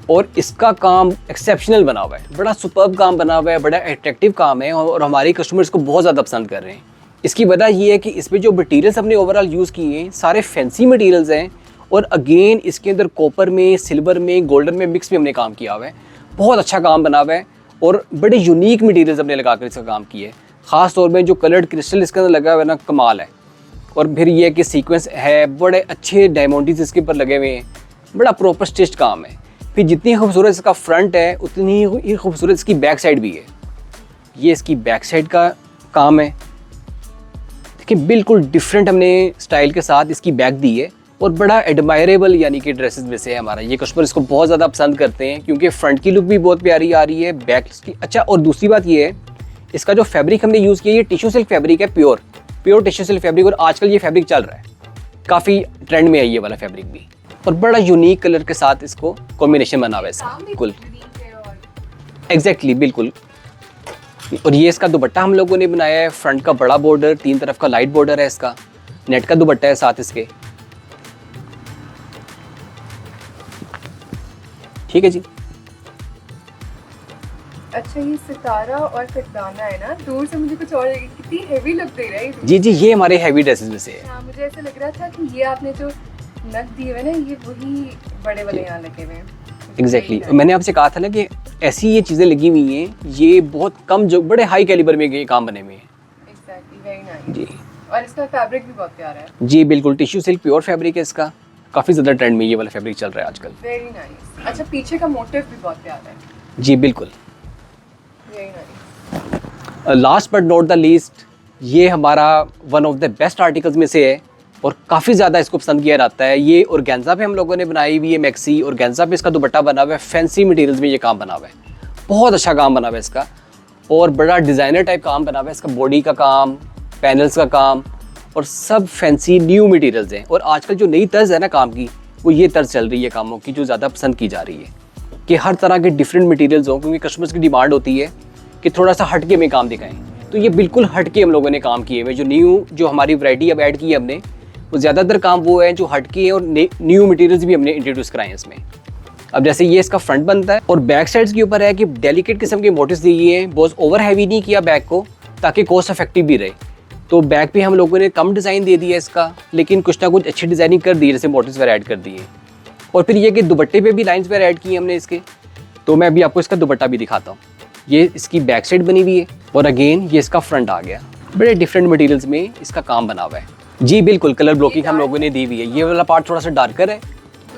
और इसका काम एक्सेप्शनल बना हुआ है, बड़ा सुपर्ब काम बना हुआ है, बड़ा अट्रैक्टिव काम है, और हमारे कस्टमर्स को बहुत ज़्यादा पसंद कर रहे हैं। इसकी वजह ये है कि इसमें जो मटेरियल्स हमने ओवरऑल यूज़ किए हैं सारे फैंसी मटेरियल्स हैं, और अगेन इसके अंदर कॉपर में, सिल्वर में, गोल्डन में मिक्स में हमने काम किया हुआ है। बहुत अच्छा काम बना हुआ है, और बड़े यूनिक मटेरियल्स हमने लगा कर इसका काम किया है। ख़ास तौर में जो कलर्ड क्रिस्टल इसके अंदर लगा हुआ है ना, कमाल है। और फिर ये कि सीक्वेंस है, बड़े अच्छे डायमंड्स इसके ऊपर लगे हुए हैं, बड़ा प्रॉपर स्टिच्ड काम है। फिर जितनी खूबसूरत इसका फ्रंट है उतनी ही खूबसूरत इसकी बैक साइड भी है। ये इसकी बैक साइड का काम है, देखिए बिल्कुल डिफरेंट हमने स्टाइल के साथ इसकी बैक दी है, और बड़ा एडमायरेबल यानी कि ड्रेसेस में से है हमारा। ये कस्टमर इसको बहुत ज़्यादा पसंद करते हैं क्योंकि फ्रंट की लुक भी बहुत प्यारी आ रही है, बैक की। अच्छा, और दूसरी बात ये है इसका जो फैब्रिक हमने यूज़ किया ये टिश्यू सिल्क फैब्रिक है, प्योर टिश्यू सिल्क फैब्रिक, और आजकल ये फैब्रिक चल रहा है, काफ़ी ट्रेंड में है ये वाला फैब्रिक भी, और बड़ा यूनिक कलर के साथ इसको कॉम्बिनेशन बना हुआ है इसका, बिल्कुल एग्जैक्टली बिल्कुल। और ये इसका दुपट्टा हम लोगों ने बनाया है, फ्रंट का बड़ा बॉर्डर, 3 तरफ का लाइट बॉर्डर है इसका, नेट का दुपट्टा है साथ इसके, ठीक है जी। अच्छा, ये सितारा और कटदाना है ना, दूर से मुझे कुछ और कितनी हेवी लग दे रहा है। जी जी, ये हमारे हैवी ड्रेसेस में से है। हाँ, मुझे ऐसा लग रहा था कि ये आपने जो नग दिए हुए ना, ये वही बड़े वाले यहाँ लगे हुए हैं। एग्जैक्टली, मैंने आपसे कहा था ना कि ऐसी ये चीज़ें लगी हुई हैं, ये बहुत कम जो बड़े हाई कैलिबर में ये काम बने हुए हैं। एग्जैक्टली, वेरी नाइस जी। और इसका फैब्रिक भी बहुत प्यारा है। जी बिल्कुल, टिश्यू सिल्क प्योर फैब्रिक है इसका, काफ़ी ज़्यादा ट्रेंड में ये वाला फैब्रिक चल रहा है आजकल। Very nice. अच्छा, पीछे का मोटिव भी बहुत प्यारा है। जी बिल्कुल। Very nice. Last but not the least, ये हमारा one of the best articles में से है, और काफ़ी ज़्यादा इसको पसंद किया जाता है। ये ऑर्गेन्जा पे हम लोगों ने बनाई हुई है मैक्सी, ऑर्गेन्जा पे इसका दुपट्टा बना हुआ है, फैंसी मटेरियल्स में ये काम बना हुआ है, बहुत अच्छा काम बना हुआ है इसका, और बड़ा डिज़ाइनर टाइप काम बना हुआ है इसका, बॉडी का काम, पैनल्स का काम, और सब फैंसी न्यू मटेरियल्स हैं। और आजकल जो नई तर्ज है ना काम की, वो ये तर्ज चल रही है कामों की जो ज़्यादा पसंद की जा रही है, कि हर तरह के डिफरेंट मटेरियल्स हों, क्योंकि कस्टमर्स की डिमांड होती है कि थोड़ा सा हटके में काम दिखाएं। तो ये बिल्कुल हटके हम लोगों ने काम किए हुए, जो हमारी वैरायटी अब ऐड की है हमने, वो ज़्यादातर काम वो है जो हटके हैं, और न्यू मटेरियल्स भी हमने इंट्रोड्यूस कराए हैं इसमें। अब जैसे ये इसका फ्रंट बनता है, और बैक साइड्स के ऊपर है कि डेलिकेट किस्म के मोटिव्स दिए हैं, बहुत ओवर हैवी नहीं किया बैक को, ताकि कॉस्ट इफेक्टिव भी रहे। तो बैक पे हम लोगों ने कम डिज़ाइन दे दिया इसका, लेकिन कुछ ना कुछ अच्छी डिज़ाइनिंग कर दी है, जैसे मोटिव्स वगैरह ऐड कर दिए। और फिर ये कि दुपट्टे पे भी लाइंस वगैरह ऐड की हमने इसके, तो मैं अभी आपको इसका दुपट्टा भी दिखाता हूँ। ये इसकी बैक साइड बनी हुई है, और अगेन ये इसका फ्रंट आ गया, बड़े डिफरेंट मटेरियल्स में इसका काम बना हुआ है। जी बिल्कुल, कलर ब्लॉकिंग हम लोगों ने दी हुई है। ये वाला पार्ट थोड़ा सा डार्कर है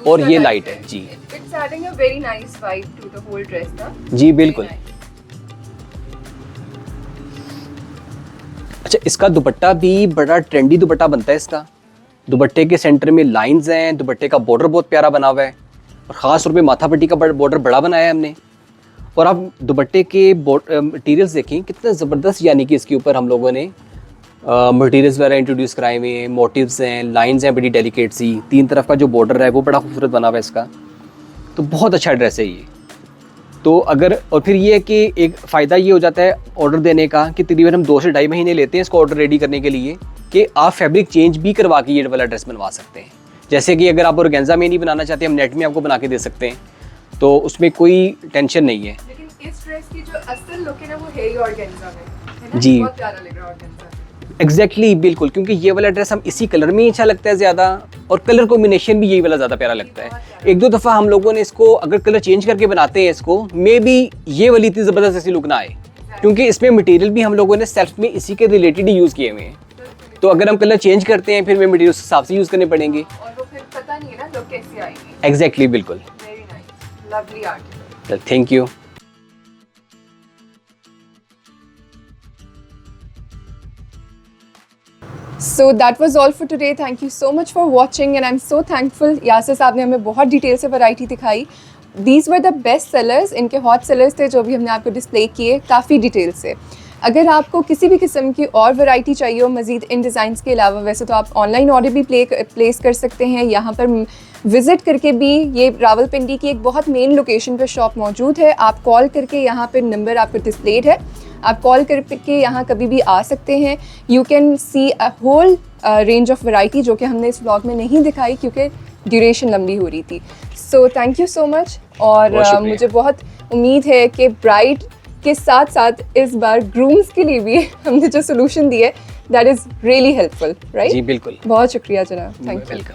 और ये लाइट है। जी, it's adding a very nice vibe to the whole dress ना। जी बिल्कुल। अच्छा, इसका दुपट्टा भी बड़ा ट्रेंडी दुपट्टा बनता है इसका। दुपट्टे के सेंटर में लाइंस हैं, दुपट्टे का बॉर्डर बहुत प्यारा बना हुआ है, और ख़ास तौर पे माथा पट्टी का बॉर्डर बड़ा बनाया है हमने। और आप दुपट्टे के मटीरियल्स देखें कितना ज़बरदस्त, यानी कि इसके ऊपर हम लोगों ने मटीरियल्स वगैरह इंट्रोड्यूस कराए हुए हैं, मोटिव्स हैं, लाइंस हैं बड़ी डेलिकेट सी, 3 तरफ का जो बॉर्डर है वो बड़ा खूबसूरत बना हुआ है इसका। तो बहुत अच्छा ड्रेस है ये। तो अगर, और फिर ये है कि एक फ़ायदा ये हो जाता है ऑर्डर देने का कि तकरीबन हम 2 से ढाई महीने लेते हैं इसको ऑर्डर रेडी करने के लिए, कि आप फैब्रिक चेंज भी करवा के ये वाला ड्रेस बनवा सकते हैं। जैसे कि अगर आप ऑर्गेन्जा में नहीं बनाना चाहते, हम नेट में आपको बना के दे सकते हैं, तो उसमें कोई टेंशन नहीं है। लेकिन इस ड्रेस की जो असल लुक है ना वो है ही ऑर्गेन्जा में, है ना? जी। बहुत प्यारा लग रहा है ऑर्गेन्जा। एग्जैक्टली बिल्कुल, क्योंकि ये वाला ड्रेस हम इसी कलर में ही अच्छा लगता है ज़्यादा, और कलर कॉम्बिनेशन भी यही वाला ज़्यादा प्यारा लगता है। एक दो दफ़ा हम लोगों ने इसको अगर कलर चेंज करके बनाते हैं इसको, मे बी ये वाली इतनी ज़बरदस्त ऐसी लुक ना आए, क्योंकि इसमें मटेरियल भी हम लोगों ने सेल्फ में इसी के रिलेटेड ही यूज़ किए हुए हैं। तो अगर हम कलर चेंज करते हैं फिर हमें मटेरियल उस हिसाब से यूज़ करने पड़ेंगे। और वो फिर पता नहीं है ना लुक कैसी आएगी। एग्जैक्टली बिल्कुल। Very nice, lovely article. Thank you. So that was all for today. Thank you so much for watching and I'm so thankful. Yasir साहब ने हमें बहुत डिटेल से वैरायटी दिखाई. These were the best sellers. इनके हॉट सेलर्स थे जो भी हमने आपको डिस्प्ले किए काफ़ी डिटेल से. अगर आपको किसी भी किस्म की और वैरायटी चाहिए हो मज़ीद इन डिज़ाइंस के अलावा, वैसे तो आप ऑनलाइन ऑर्डर भी प्लेस कर सकते हैं. यहाँ पर विज़िट करके भी, ये रावलपिंडी की एक बहुत मेन लोकेशन पर शॉप मौजूद है. आप कॉल करके, यहाँ पर नंबर आपको डिस्प्लेड है, आप कॉल करके यहाँ कभी भी आ सकते हैं. You can see a whole range of variety जो कि हमने इस व्लॉग में नहीं दिखाई क्योंकि ड्यूरेशन लंबी हो रही थी. So thank you so much. और मुझे बहुत उम्मीद है कि ब्राइड के साथ साथ इस बार ग्रूम्स के लिए भी हमने जो सोल्यूशन दिए that is really helpful, right? जी बिल्कुल। बहुत शुक्रिया जनाब, थैंक यू.